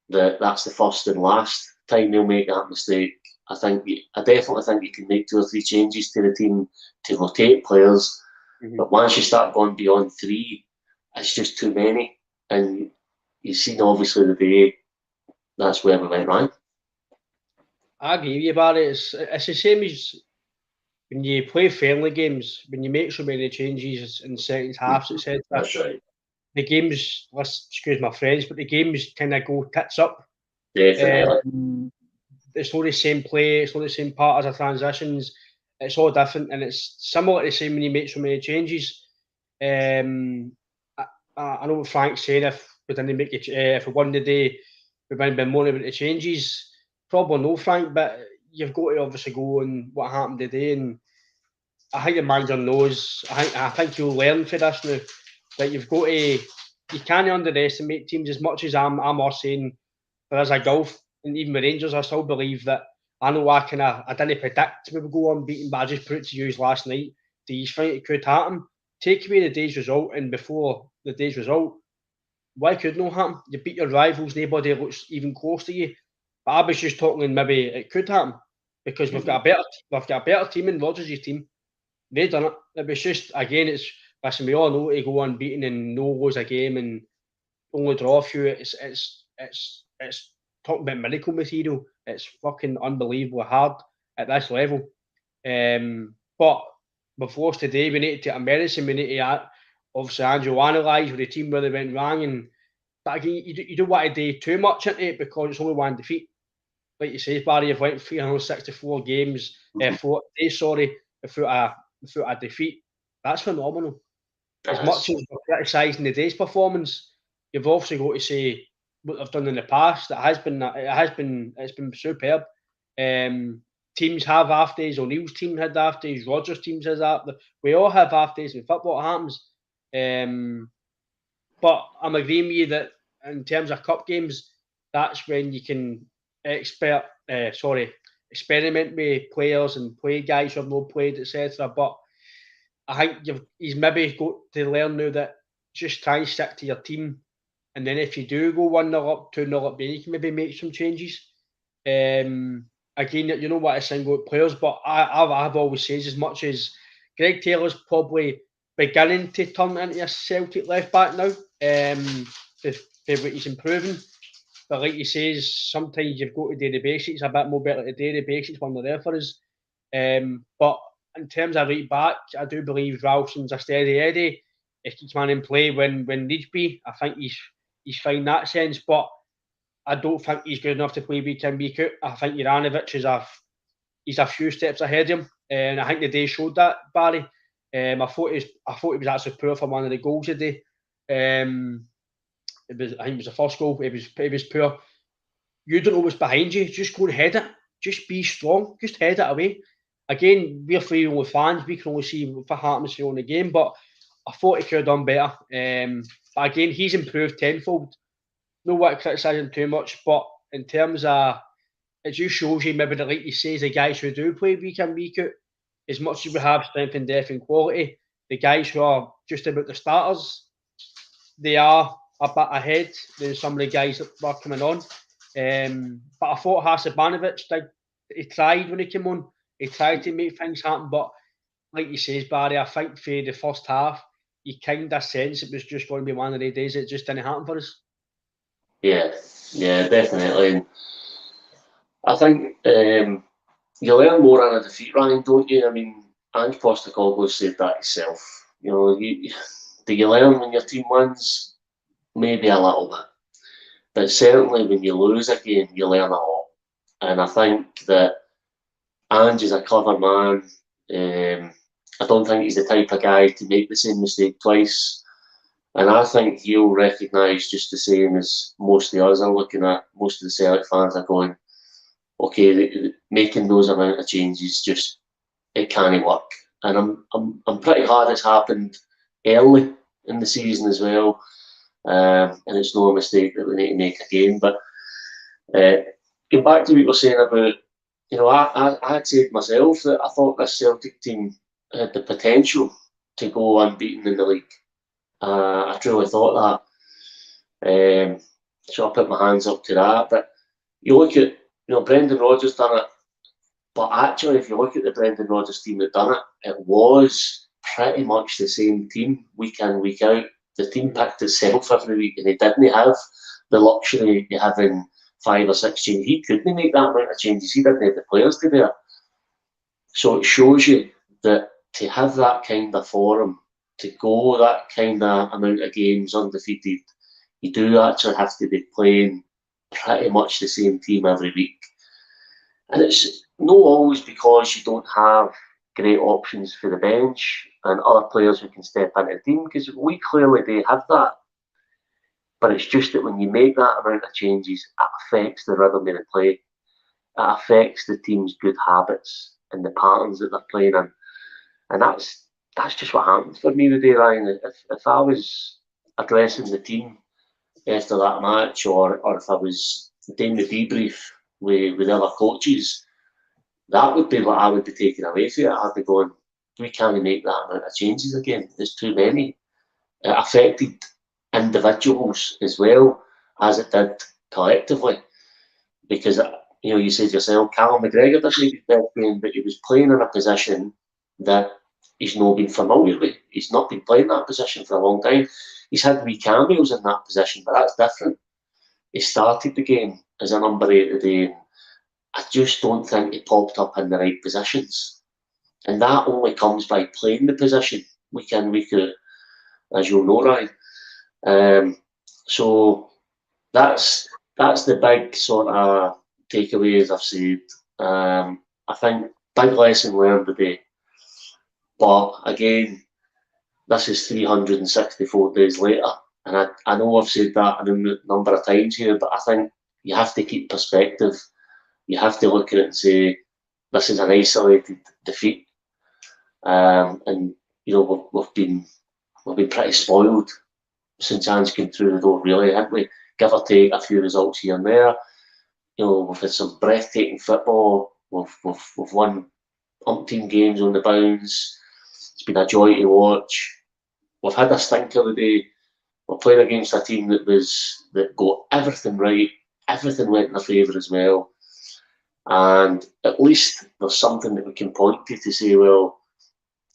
that that's the first and last time they'll make that mistake. I definitely think you can make 2 or 3 changes to the team to rotate players. But once you start going beyond 3, it's just too many. And you've seen obviously the day that's where we went wrong.
I agree with you, Barry. It's the same as when you play friendly games, when you make so many changes in second halves, etc.
That's right.
The games, excuse my French, but the games kind of go tits up.
Definitely.
It's not the same play, it's not the same part as the transitions. It's all different, and it's similar to the same when you make so many changes. I know what Frank's saying. If we didn't make it, if we won the day, we might have been more about the changes. Probably no, Frank, but you've got to obviously go on what happened today, and I think the manager knows. I think he'll learn for this now. That you've got to, you can't underestimate teams as much as I'm saying. But as a golf, and even with Rangers, I still believe that. I know I didn't predict we would go unbeaten, but I just put it to use last night. Do you think it could happen? Take away the day's result, and before the day's result, why could not happen? You beat your rivals, nobody looks even close to you. But I was just talking, maybe it could happen because we've got a better team in Rodgers' team. They done it. It was just, again, listen, we all know to go unbeaten and no lose a game and only draw a few. It's talking about miracle material. It's fucking unbelievable hard at this level. But we've lost today. We need to take a medicine. We need to obviously analyse with the team where they went wrong. But again, you don't want to do too much into it because it's only one defeat. Like you say, Barry, you've went 364 games, 4 days, without a defeat. That's phenomenal. As much as we're criticising the day's performance, you've obviously got to say what they've done in the past. It's been superb. Teams have half days. O'Neill's team had half days. Rodgers' teams has half. We all have half days in football. It happens. But I'm agreeing with you that in terms of cup games, that's when you can experiment with players and play guys who have not played, etc. But I think he's maybe got to learn now that just try and stick to your team. And then if you do go 1-0 up, 2-0 up, then you can maybe make some changes. Again, you know what, I single out players, but I've always said, as much as Greg Taylor's probably beginning to turn into a Celtic left back now, he's improving. But like you says, sometimes you've got to do the basics a bit more better to do the basics when they're there for us. But in terms of right back, I do believe Ralston's a steady Eddie. If he can in play when needs be, I think he's fine in that sense. But I don't think he's good enough to play week in, week out. I think Juranovic he's a few steps ahead of him, and I think the day showed that, Barry. I thought he was actually poor for one of the goals today. I think it was the first goal. It was poor. You don't know what's behind you. Just go and head it. Just be strong. Just head it away. Again, we're free with fans. We can only see what happens in the game, but I thought he could have done better. But again, he's improved tenfold. No want to criticise him too much, but in terms of, it just shows you maybe that, like you say, the guys who do play week in, week out, as much as we have strength and depth and quality, the guys who are just about the starters, they are a bit ahead than some of the guys that were coming on. But I thought Hasabanovic he tried when he came on. He tried to make things happen, but like you say, Barry, I think for the first half, you kind of sense it was just going to be one of the days it just didn't happen for us.
Yeah, definitely. And I think you learn more on a defeat, Ryan, don't you? I mean, Ange Postecoglou said that himself. You know, do you learn when your team wins? Maybe a little bit. But certainly when you lose a game, you learn a lot. And I think that Ange is a clever man. I don't think he's the type of guy to make the same mistake twice. And I think he'll recognise, just the same as most of us are looking at, most of the Celtic fans are going, okay, making those amount of changes, just, it can't work. And I'm pretty glad it's happened early in the season as well. And it's no mistake that we need to make again. But going back to what you were saying about, you know, I had said myself that I thought this Celtic team had the potential to go unbeaten in the league. I truly thought that. So I put my hands up to that. But you look at, Brendan Rodgers done it. But actually, if you look at the Brendan Rodgers team that done it, it was pretty much the same team week in, week out. The team picked itself every week, and they didn't have the luxury of having 5 or 6 changes. He couldn't make that amount of changes. He didn't have the players to do it. So it shows you that to have that kind of form, to go that kind of amount of games undefeated, you do actually have to be playing pretty much the same team every week. And it's not always because you don't have great options for the bench and other players who can step into the team, because we clearly do have that. But it's just that when you make that amount of changes, it affects the rhythm of the play. It affects the team's good habits and the patterns that they're playing in. And that's just what happened for me today, Ryan. If I was addressing the team after that match, or if I was doing the debrief with other coaches, that would be what I would be taking away from it. I'd be going, we can't make that amount of changes again. There's too many. It affected individuals as well as it did collectively. Because, you said yourself, Callum McGregor didn't make his best game, but he was playing in a position that he's not been familiar with. He's not been playing that position for a long time. He's had wee cameos in that position, but that's different. He started the game as a number 8 today, and I just don't think he popped up in the right positions. And that only comes by playing the position week in, week out, as you'll know, Ryan. So that's the big sort of takeaway, as I've said. I think big lesson learned today. But again, this is 364 days later. And I know I've said that a number of times here, but I think you have to keep perspective. You have to look at it and say, this is an isolated defeat. And, we've been pretty spoiled since Ange came through the door, really, haven't we? Give or take a few results here and there. We've had some breathtaking football. We've won umpteen games on the bounce. It's been a joy to watch. We've had a stinker today. We're playing against a team that got everything right. Everything went in their favour as well. And at least there's something that we can point to say, well,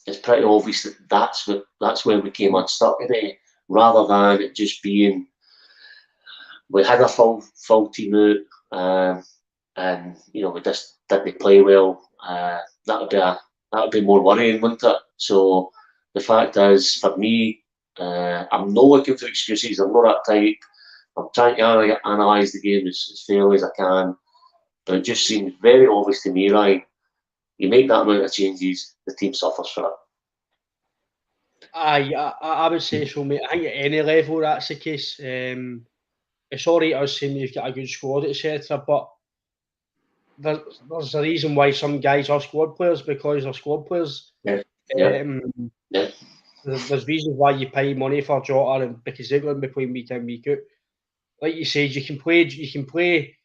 it's pretty obvious that that's where we came unstuck today, rather than it just being we had a full team out, and we just didn't play well. That would be more worrying, wouldn't it? So the fact is, for me, I'm not looking for excuses. I'm not that type. I'm trying to analyse the game as fairly as I can, but it just seems very obvious to me, Ryan. You make that amount of changes, the team suffers for it.
I would say so, mate. I think at any level that's the case. It's all right us saying you've got a good squad, etc. But there's a reason why some guys are squad players, because they're squad players.
Yeah.
There's reasons why you pay money for Jota, and because they're going to be playing week in, week out. Like you said, you can play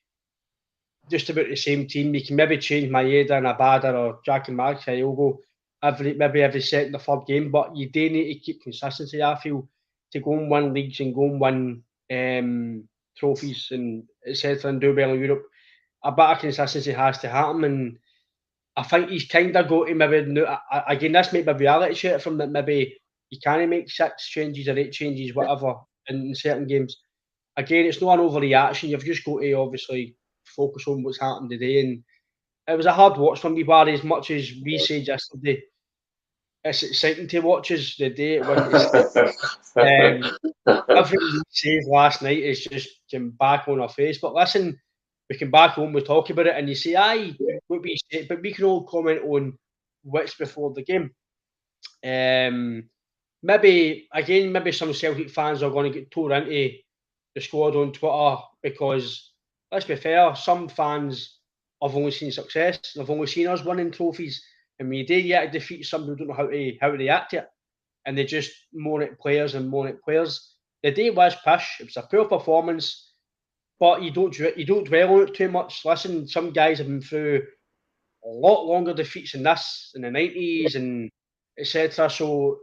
just about the same team. You can maybe change Maeda and Abada or Jack and Mark Kyogo every second or third game, but you do need to keep consistency, I feel, to go and win leagues and go and win trophies and etc. and do well in Europe. A bit of consistency has to happen, and I think he's kind of got to maybe, again, this might be reality check from that maybe you can't make 6 changes or 8 changes, whatever, in certain games. Again, it's not an overreaction. You've just got to obviously focus on what's happened today. And it was a hard watch for me, Barry, as much as we said yesterday. It's exciting to watch us the day it went. Everything we said last night is just came back on our face. But listen, we come back home, we talk about it, and you say, aye, what we said, but we can all comment on what's before the game. Maybe some Celtic fans are going to get tore into the squad on Twitter because, let's be fair, some fans have only seen success. They've only seen us winning trophies, and when you do get to defeat somebody who don't know how to react to it, and they just moan at players and moan at players. The day was pish. It was a poor performance, but you don't dwell on it too much. Listen, some guys have been through a lot longer defeats than this in the 90s and etc. So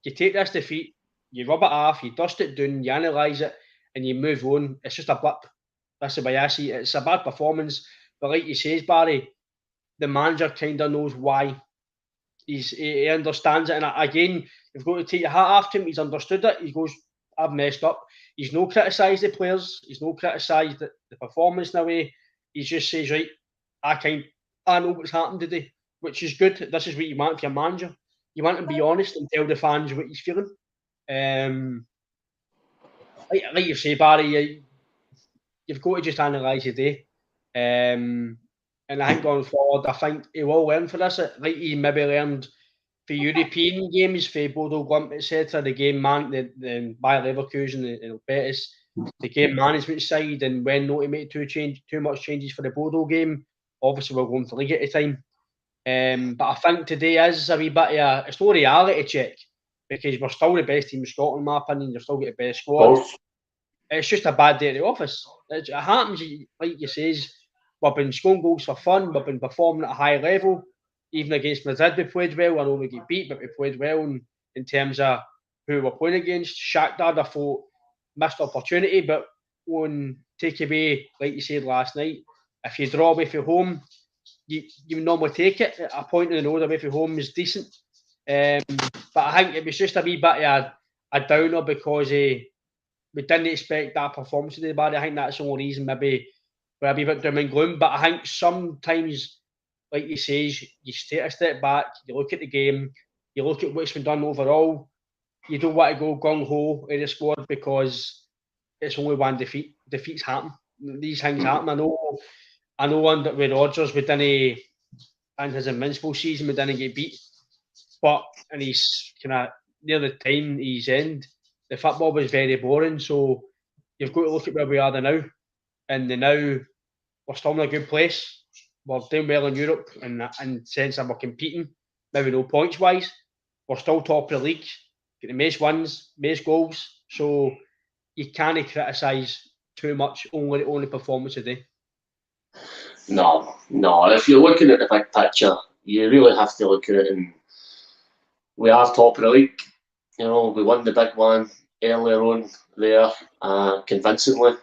you take this defeat, you rub it off, you dust it down, you analyse it, and you move on. It's just a blip. That's the way I see it. It's a bad performance, but like you say, Barry, the manager kind of knows why. He understands it, and again, you've got to take your hat off to him. He's understood it. He goes, "I've messed up." He's no criticised the players. He's no criticised the performance in a way. He just says, "Right, I know what's happened today," which is good. This is what you want for your manager. You want him to be honest and tell the fans what he's feeling. Like you say, Barry, you've got to just analyse your day. And I think going forward, I think he will learn for this. Like he maybe learned for European games, for Bodo Glimt, etc. The game the Bayer Leverkusen and Betis, the game management side, and when not to make too much changes for the Bodo game. Obviously, we're going to league at the time. But I think today is a wee bit of it's no reality check because we're still the best team in Scotland, in my opinion. You're still got the best squad. It's just a bad day at the office. It happens, like you says. We've been scoring goals for fun. We've been performing at a high level. Even against Madrid, we played well. I know we get beat, but we played well in terms of who we're playing against. Shakhtar, I thought, missed opportunity, but on take away, like you said last night, if you draw away from home, you normally take it. A point in the road away from home is decent. But I think it was just a wee bit of a downer because we didn't expect that performance today, but I think that's the only reason maybe we're a wee bit doom and gloom. But I think sometimes, like you say, you take a step back, you look at the game, you look at what's been done overall. You don't want to go gung-ho in the squad because it's only one defeat. Defeats happen. These things happen. I know under with Rodgers, we didn't, in his invincible season, we didn't get beat. But in his kind of near the time, his end, the football was very boring. So you've got to look at where we are now. And now we're still in a good place. We're doing well in Europe in the sense that we're competing, maybe no points wise. We're still top of the league, get the most wins, most goals. So you can't criticise too much only performance today.
No. If you're looking at the big picture, you really have to look at it. And we are top of the league. We won the big one earlier on there convincingly.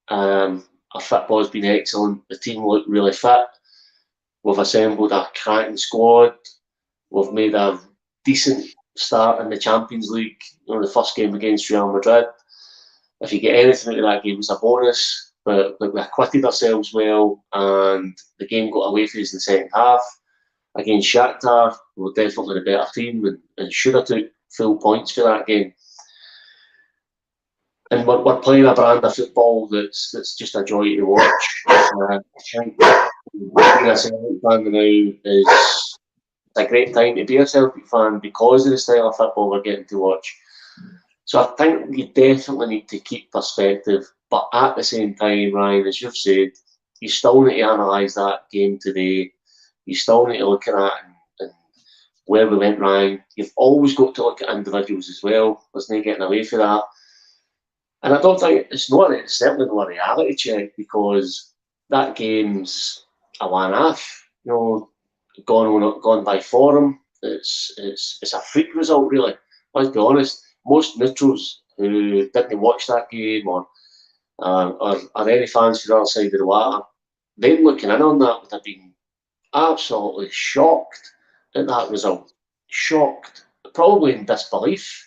Our football has been excellent. The team looked really fit. We've assembled a cracking squad. We've made a decent start in the Champions League. The first game against Real Madrid. If you get anything out of that game, it's a bonus. But we acquitted ourselves well, and the game got away from us in the second half. Against Shakhtar, we were definitely the better team and should have took full points for that game. And we're playing a brand of football that's just a joy to watch. I think being a Celtic fan now is a great time to be a Celtic fan because of the style of football we're getting to watch. So I think you definitely need to keep perspective, but at the same time, Ryan, as you've said, you still need to analyse that game today. You still need to look at that and where we went wrong. You've always got to look at individuals as well. There's no getting away from that. And I don't think it's certainly not a reality check because that game's a one-off. Gone by form. It's a freak result, really. Let's be honest. Most neutrals who didn't watch that game or any fans from the other side of the water, them looking in on that would have been absolutely shocked at that result. Shocked, probably in disbelief.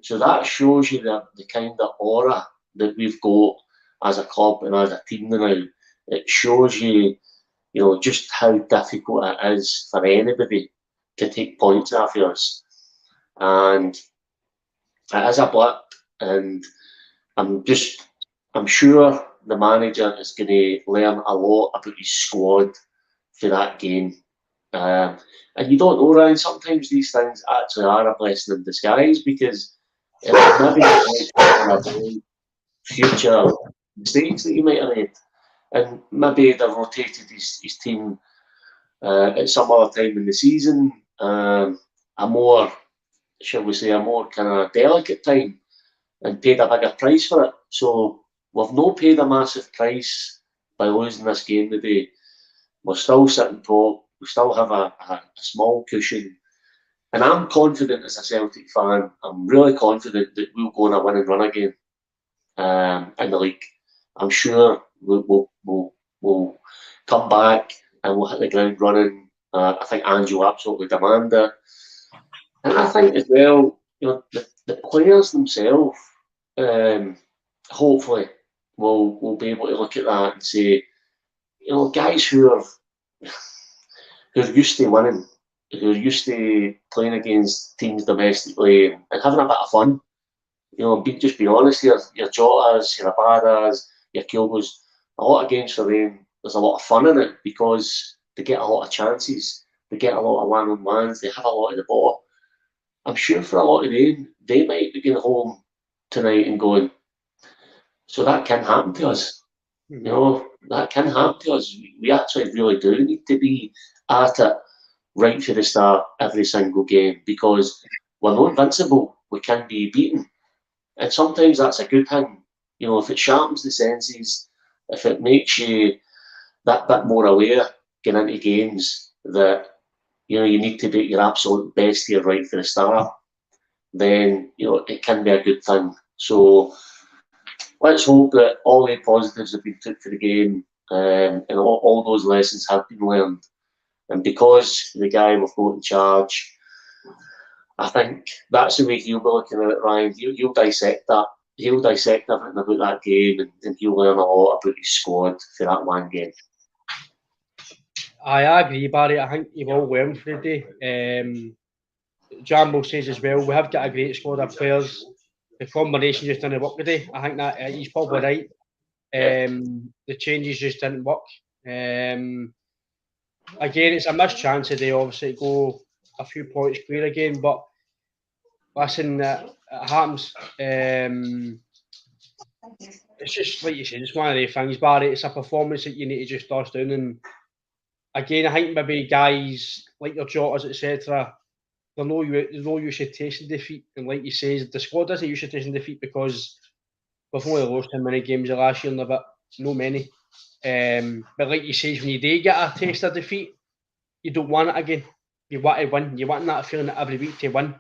So that shows you the kind of aura that we've got as a club and as a team now. It shows you, just how difficult it is for anybody to take points off us. And it is a blip, and I'm sure the manager is going to learn a lot about his squad for that game. And you don't know, Ryan, sometimes these things actually are a blessing in disguise because it maybe future mistakes that you might have made. And maybe they've rotated his team at some other time in the season, a more kind of delicate time, and paid a bigger price for it. So we've not paid a massive price by losing this game today. We're still sitting top. We still have a small cushion. And I'm confident as a Celtic fan, I'm really confident that we'll go on a winning run again in the league. I'm sure we'll come back and we'll hit the ground running. I think Ange will absolutely demand it. And I think as well, the players themselves, hopefully, will be able to look at that and say, guys who are used to winning, who are used to playing against teams domestically and having a bit of fun. Just be honest here, your Jotas, your Abadas, your Kyogos, a lot of games for them, there's a lot of fun in it because they get a lot of chances, they get a lot of one-on-ones, they have a lot of the ball. I'm sure for a lot of them, they might be going home tonight and going, so that can happen to us. That can happen to us. We actually really do need to be at it right from the start every single game because we're not invincible. We can be beaten. And sometimes that's a good thing. If it sharpens the senses, if it makes you that bit more aware getting into games that you need to be at your absolute best here right from the start, then it can be a good thing. So let's hope that all the positives have been took for the game and all those lessons have been learned. And because the guy we've got in charge, I think that's the way he'll be looking at it, Ryan. He'll dissect that. He'll dissect everything about that game and he'll learn a lot about his squad for that one game.
I agree, Barry. I think you've all learned for the day. Jambo says as well, we have got a great squad of players. The combination just didn't work today. I think that he's probably right. The changes just didn't work. Again, it's a missed chance today, obviously, to go a few points clear again. But listen, it happens. It's just like you said, it's one of the things, Barry. It's a performance that you need to just dust down. And again, I think maybe guys like your Jotas, etc., they're no use of tasting defeat. And like you say, the squad isn't used to tasting defeat because we've only lost how many games the last year and a bit, no many. But like you say, when you do get a taste of defeat, you don't want it again. You want to win. You want that feeling every week to win.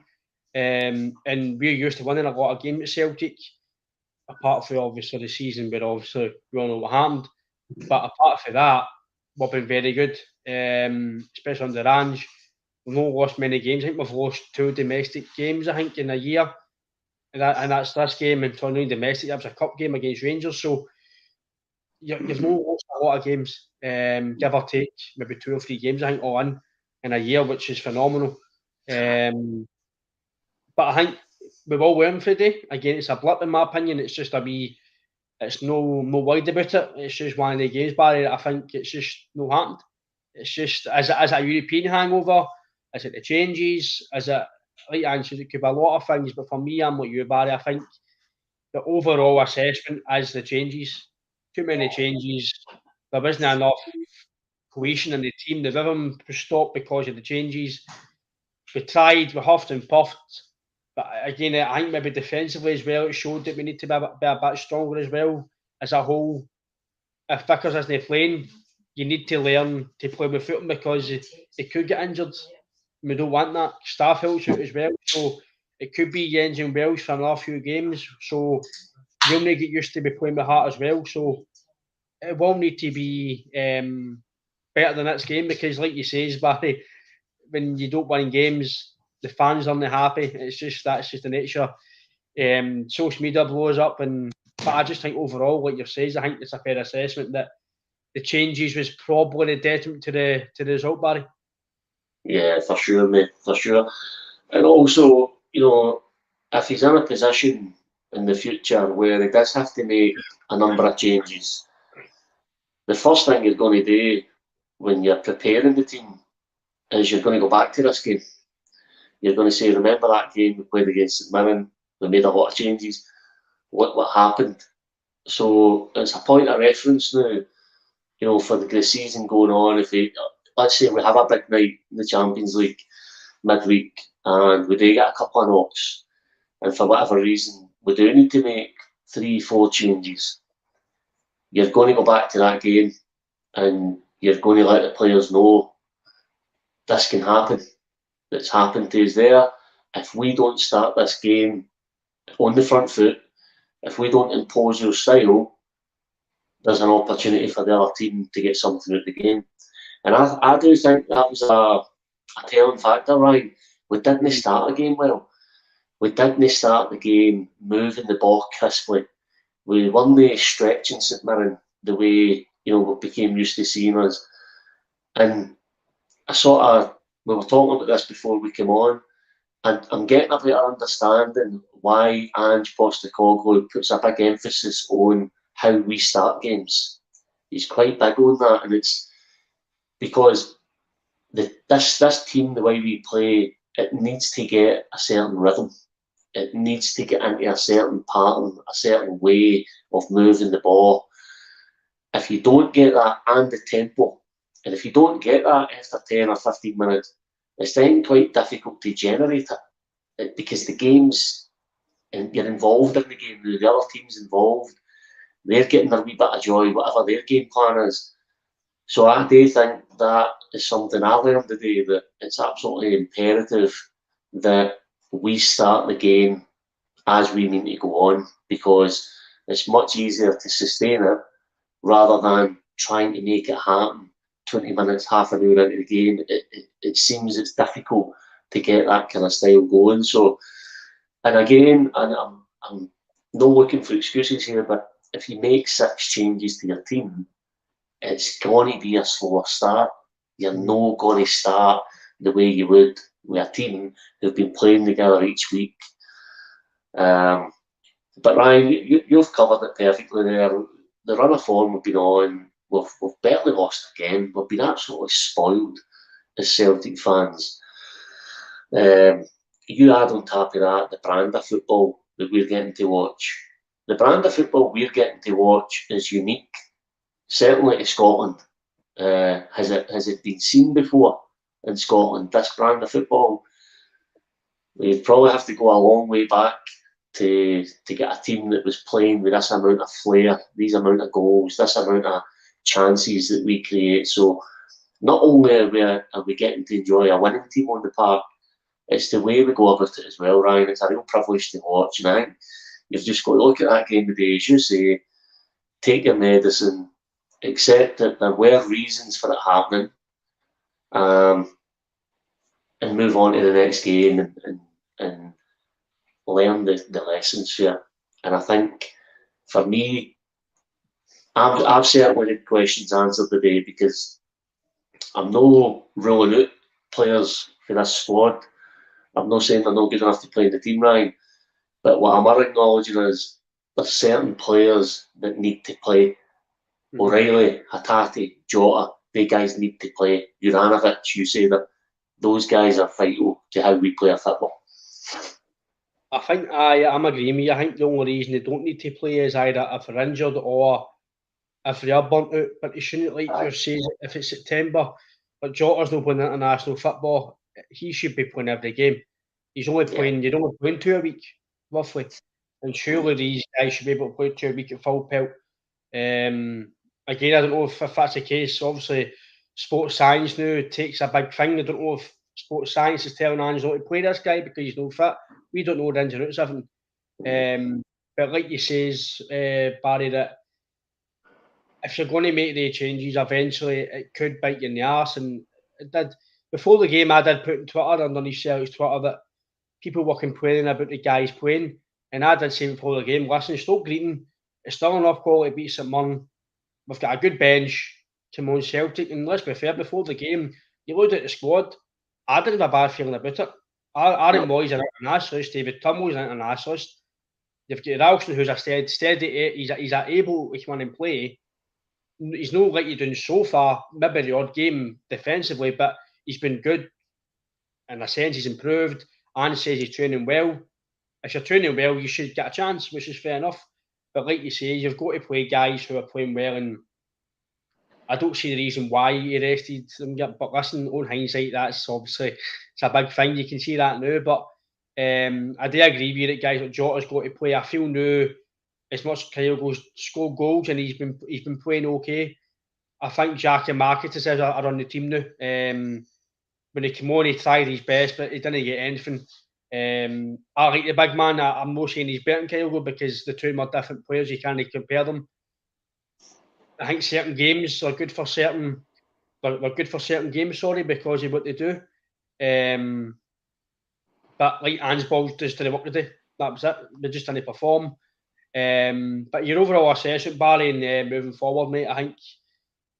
And we're used to winning a lot of games at Celtic, apart from obviously the season, but obviously we all know what happened. But apart from that, we've been very good. especially under Ange. We've not lost many games. I think we've lost 2 domestic games, I think, in a year. And that's this game, and turning domestic. That was a cup game against Rangers. So you've not lost a lot of games, give or take, maybe 2 or 3 games, I think, all in a year, which is phenomenal. But I think we will learn from today. Again, it's a blip in my opinion. It's just a wee. It's no worried about it. It's just one of the games, Barry. I think it's just not happened. It's just as a European hangover. Is it the changes? Is it like answers? It could be a lot of things. But for me, I'm like you, Barry. I think the overall assessment is the changes. Too many changes. There wasn't enough cohesion in the team. The rhythm was stopped because of the changes. We tried, we huffed and puffed. But again, I think maybe defensively as well, it showed that we need to be a bit stronger as well as a whole. If Vickers isn't playing, you need to learn to play without him because he could get injured. We don't want that. Stafford's out as well, so it could be Jens and Welsh for another few games. So you'll need to get used to be playing with Hart as well. So it will need to be better than this game because, like you say, Barry, when you don't win games, the fans aren't happy. That's just the nature. Social media blows up, but I just think overall, like you says, I think it's a fair assessment that the changes was probably the detriment to the result, Barry.
Yeah, for sure, mate, for sure. And also, if he's in a position in the future where he does have to make a number of changes, the first thing you're going to do when you're preparing the team is you're going to go back to this game. You're going to say, remember that game we played against Mirren? We made a lot of changes. What happened? So it's a point of reference now, for the season going on. Let's say we have a big night in the Champions League midweek and we do get a couple of knocks, and for whatever reason we do need to make 3-4 changes, you're going to go back to that game and you're going to let the players know this can happen. That's happened to us there. If we don't start this game on the front foot, if we don't impose our style, there's an opportunity for the other team to get something out of the game. And I do think that was a telling factor, right? We didn't start the game well. We didn't start the game moving the ball crisply. We weren't stretching St Mirren the way we became used to seeing us. And we were talking about this before we came on, and I'm getting a better understanding why Ange Postecoglou puts a big emphasis on how we start games. He's quite big on that, and it's because this team, the way we play, it needs to get a certain rhythm. It needs to get into a certain pattern, a certain way of moving the ball. If you don't get that and the tempo, and if you don't get that after 10 or 15 minutes, it's then quite difficult to generate it because the game's, and you're involved in the game, the other team's involved, they're getting their wee bit of joy, whatever their game plan is. So I do think that is something I learned today, that it's absolutely imperative that we start the game as we mean to go on, because it's much easier to sustain it rather than trying to make it happen 20 minutes, half an hour into the game. It seems it's difficult to get that kind of style going. So, and again, and I'm not looking for excuses here, but if you make 6 changes to your team, it's going to be a slower start. You're not going to start the way you would with a team who've been playing together each week. But Ryan, you've covered it perfectly there. The run of form we've been on, we've barely lost again. We've been absolutely spoiled as Celtic fans. You add on top of that the brand of football that we're getting to watch. The brand of football we're getting to watch is unique, certainly to Scotland. Has it been seen before in Scotland, this brand of football? We'd probably have to go a long way back to get a team that was playing with this amount of flair, these amount of goals, this amount of chances that we create. So not only are we getting to enjoy a winning team on the park, it's the way we go about it as well, Ryan. It's a real privilege to watch. And I think you've just got to look at that game today, as you say, take your medicine, accept that there were reasons for it happening, and move on to the next game and learn the lessons here. And I think for me, I've certainly had questions answered today because I'm no ruling out players for this squad. I'm not saying they're not good enough to play in the team, Ryan, but what I'm acknowledging is there's certain players that need to play. O'Reilly, Hatate, Jota, they guys need to play. Juranovic, you say that those guys are vital to how we play our football.
I think I'm agreeing with you. I think the only reason they don't need to play is either if they're injured or if they are burnt out. But they shouldn't, like you say, if it's September, but Jota's not playing international football, he should be playing every game. He's only playing, you're only playing 2 a week, roughly. And surely these guys should be able to play 2 a week at full pelt. Again, I don't know if that's the case. Obviously, sports science now takes a big thing. I don't know if sports science is telling Ange not to play this guy because he's not fit. We don't know the ins and outs of him. But like you says, Barry, that if you're going to make the changes, eventually it could bite you in the arse. And it did. Before the game, I did put on Twitter, underneath Celtic's Twitter, that people were complaining about the guys playing. And I did say before the game, listen, Stoke Greeting, it's still enough quality to beat St Mirren. We've got a good bench to moan Celtic. And let's be fair, before the game, you looked at the squad, I didn't have a bad feeling about it. Aaron Moyes is an internationalist, David Turnbull is an internationalist. You've got Ralston, who's a steady, he's able to come in and play. He's not like he's doing so far, maybe the odd game defensively, but he's been good. In a sense, he's improved. Anne says he's training well. If you're training well, you should get a chance, which is fair enough. But like you say, you've got to play guys who are playing well, and I don't see the reason why he arrested them. But listen, on hindsight, that's obviously it's a big thing. You can see that now. But I do agree with you that guys like Jota's got to play. I feel now, as much as Kyle goes score goals and he's been playing okay. I think Jack and Marcus are on the team now. When he came on, he tried his best, but he didn't get anything. I like the big man. I'm not saying he's better than Kyle because the two are different players. You can't compare them. I think certain games are good for certain. They're good for certain games, because of what they do. But like Ansball just didn't work today. That was it. They just didn't perform. But your overall assessment, Barry, and moving forward, mate, I think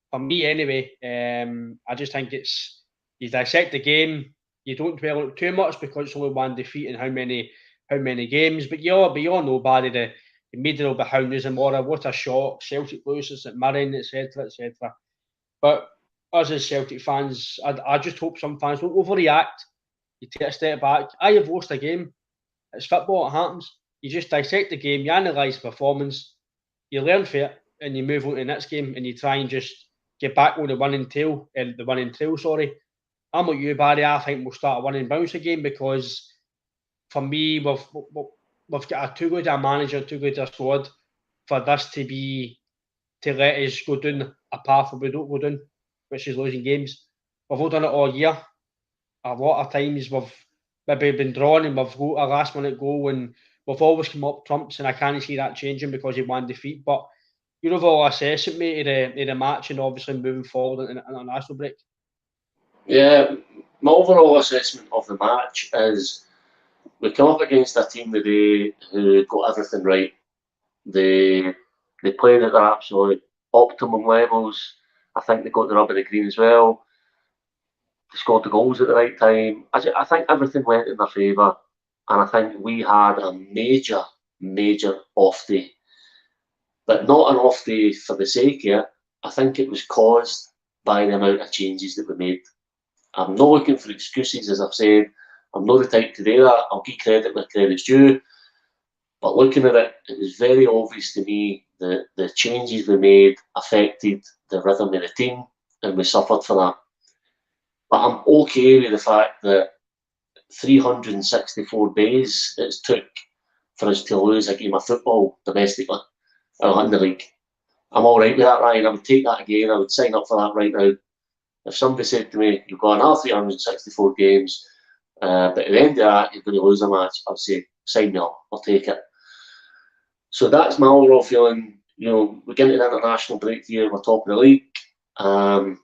for me anyway, I just think it's you dissect the game. You don't dwell on it too much because it's only one defeat in how many games. But you all know, Barry, the media will be hounding us tomorrow. What a shock! Celtic loses at Mirren, etc., etc. But us as Celtic fans, I just hope some fans don't overreact. You take a step back. You've lost a game. It's football. It happens. You just dissect the game. You analyse the performance. You learn from it, and you move on to the next game, and you try and just get back on the winning trail. I'm like you, Barry. I think we'll start a winning bounce again because, for me, we've got too good a manager, too good a squad for this to let us go down a path where we don't go down, which is losing games. We've all done it all year. A lot of times we've maybe been drawn and we've got a last minute goal and we've always come up trumps, and I can't see that changing because of one defeat. But your overall assessment, mate, of the match and obviously moving forward in an international break.
Yeah, my overall assessment of the match is we come up against a team today who got everything right. They played at their absolute optimum levels. I think they got the rub of the green as well. They scored the goals at the right time. I think everything went in their favour, and I think we had a major off day. But not an off day for the sake of it. I think it was caused by the amount of changes that we made. I'm not looking for excuses, as I've said. I'm not the type to do that. I'll give credit where credit's due. But looking at it, it was very obvious to me that the changes we made affected the rhythm of the team, and we suffered for that. But I'm okay with the fact that 364 days it's took for us to lose a game of football domestically or in the league. I'm all right with that, Ryan. I would take that again. I would sign up for that right now. If somebody said to me, you've got another 364 games, but at the end of that, you're going to lose a match, I'd say, sign me up. I'll take it. So that's my overall feeling. We're getting to the international break here. We're top of the league. I'm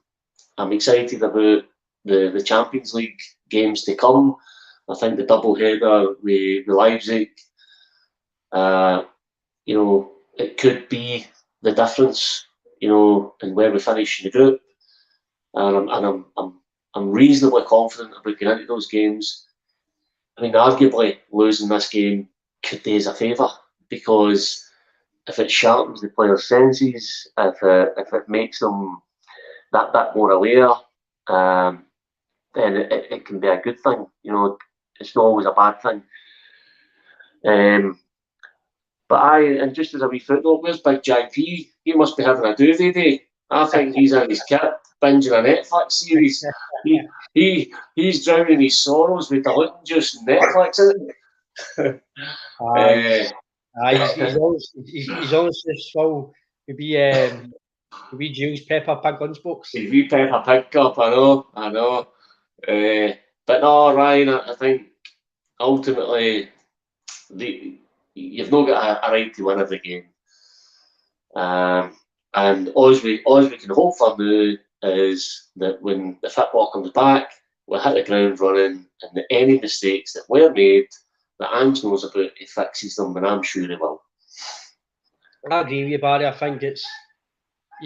excited about the Champions League games to come. I think the double header with Leipzig, it could be the difference, in where we finish in the group. And I'm reasonably confident about getting into those games. I mean, arguably losing this game could do us a favour, because if it sharpens the players' senses, if it makes them that bit more aware, then it can be a good thing. It's not always a bad thing. And just as a wee footnote, where's Big Jack P? He must be having a duvet day. I think he's in his kit, binging a Netflix series. He's drowning his sorrows with the Luton juice and Netflix, isn't it?
He's always full. Maybe Jules Pepper Pig lunchbox.
Wee Pepper Pig cup, I know. But no, Ryan, I think ultimately you've not got a right to win every game. And all we can hope for now is that when the football comes back, we'll hit the ground running, and that any mistakes that were made, that Ange knows about, he fixes them, and I'm sure he will.
I agree with you, Barry. I think it's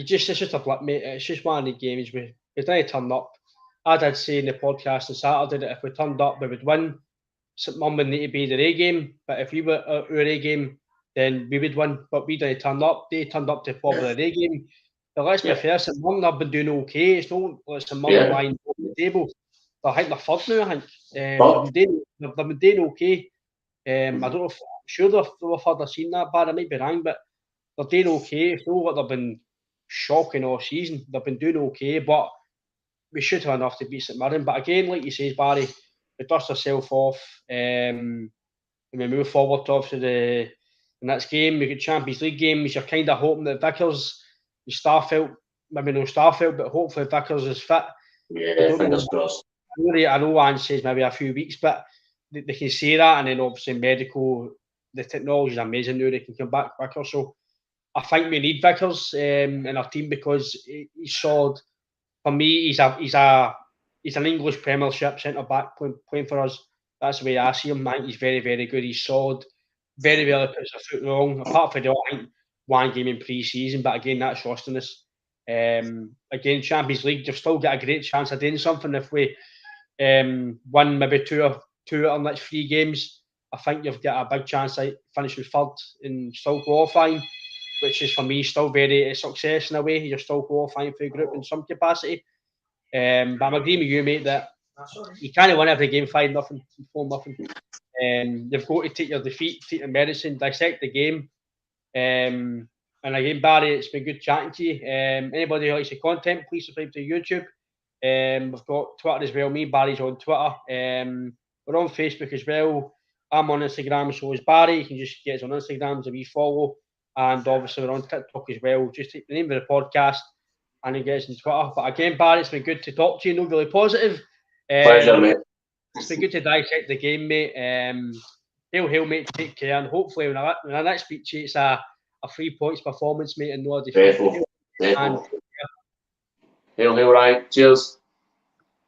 just a blip, mate. It's just one of the games we didn't turn up. I did say in the podcast on Saturday that if we turned up, we would win. St Mirren would need to be their A game, but if we were our A game, then we would win. But we didn't turn up. They turned up to probably their A game. But let's be fair, St Mirren have been doing okay. It's not like St Mirren lying on the table. I think they're third now, I think. They've been doing okay. I don't know I'm sure they've heard or seen that, but I might be wrong, but they're doing okay. It's not like they've been shocking all season. They've been doing okay, but we should have enough to beat St Mirren. But again, like you say, Barry, we dust ourselves off, and we move forward to obviously the next game. We get Champions League games. You're kind of hoping that Vickers, Starfelt, maybe no Starfelt, but hopefully Vickers is fit.
Yeah, fingers crossed.
I know Ange says maybe a few weeks, but they can say that, and then obviously medical, the technology is amazing now. They can come back quicker. So I think we need Vickers in our team, because he's solid. For me, he's an English Premiership centre back playing for us. That's the way I see him. I think he's very, very good. He's solid. Very rarely puts a foot wrong. Apart from I think one game in pre-season, but again, that's costing us. Again, Champions League, you've still got a great chance of doing something if we win maybe two of our next 3 games. I think you've got a big chance of finishing third and still qualifying, which is for me still very a success in a way. You're still qualifying for the group in some capacity. But I'm agreeing with you, mate, that you can't win every game 5-0, 4-0. You've got to take your defeat, take your medicine, dissect the game. And again, Barry, it's been good chatting to you. Anybody who likes the content, please subscribe to YouTube. We've got Twitter as well. Me, Barry's on Twitter. We're on Facebook as well. I'm on Instagram, so is Barry. You can just get us on Instagram as a wee follow. And obviously we're on TikTok as well. Just take the name of the podcast and then get us on Twitter. But again, Barry, it's been good to talk to you. Not really positive.
Pleasure, mate.
It's been good to dissect the game, mate. Hail, mate. Take care. And hopefully when I next speak to you, it's a 3 points performance, mate, and no defeat.
Hail, Ryan. Cheers.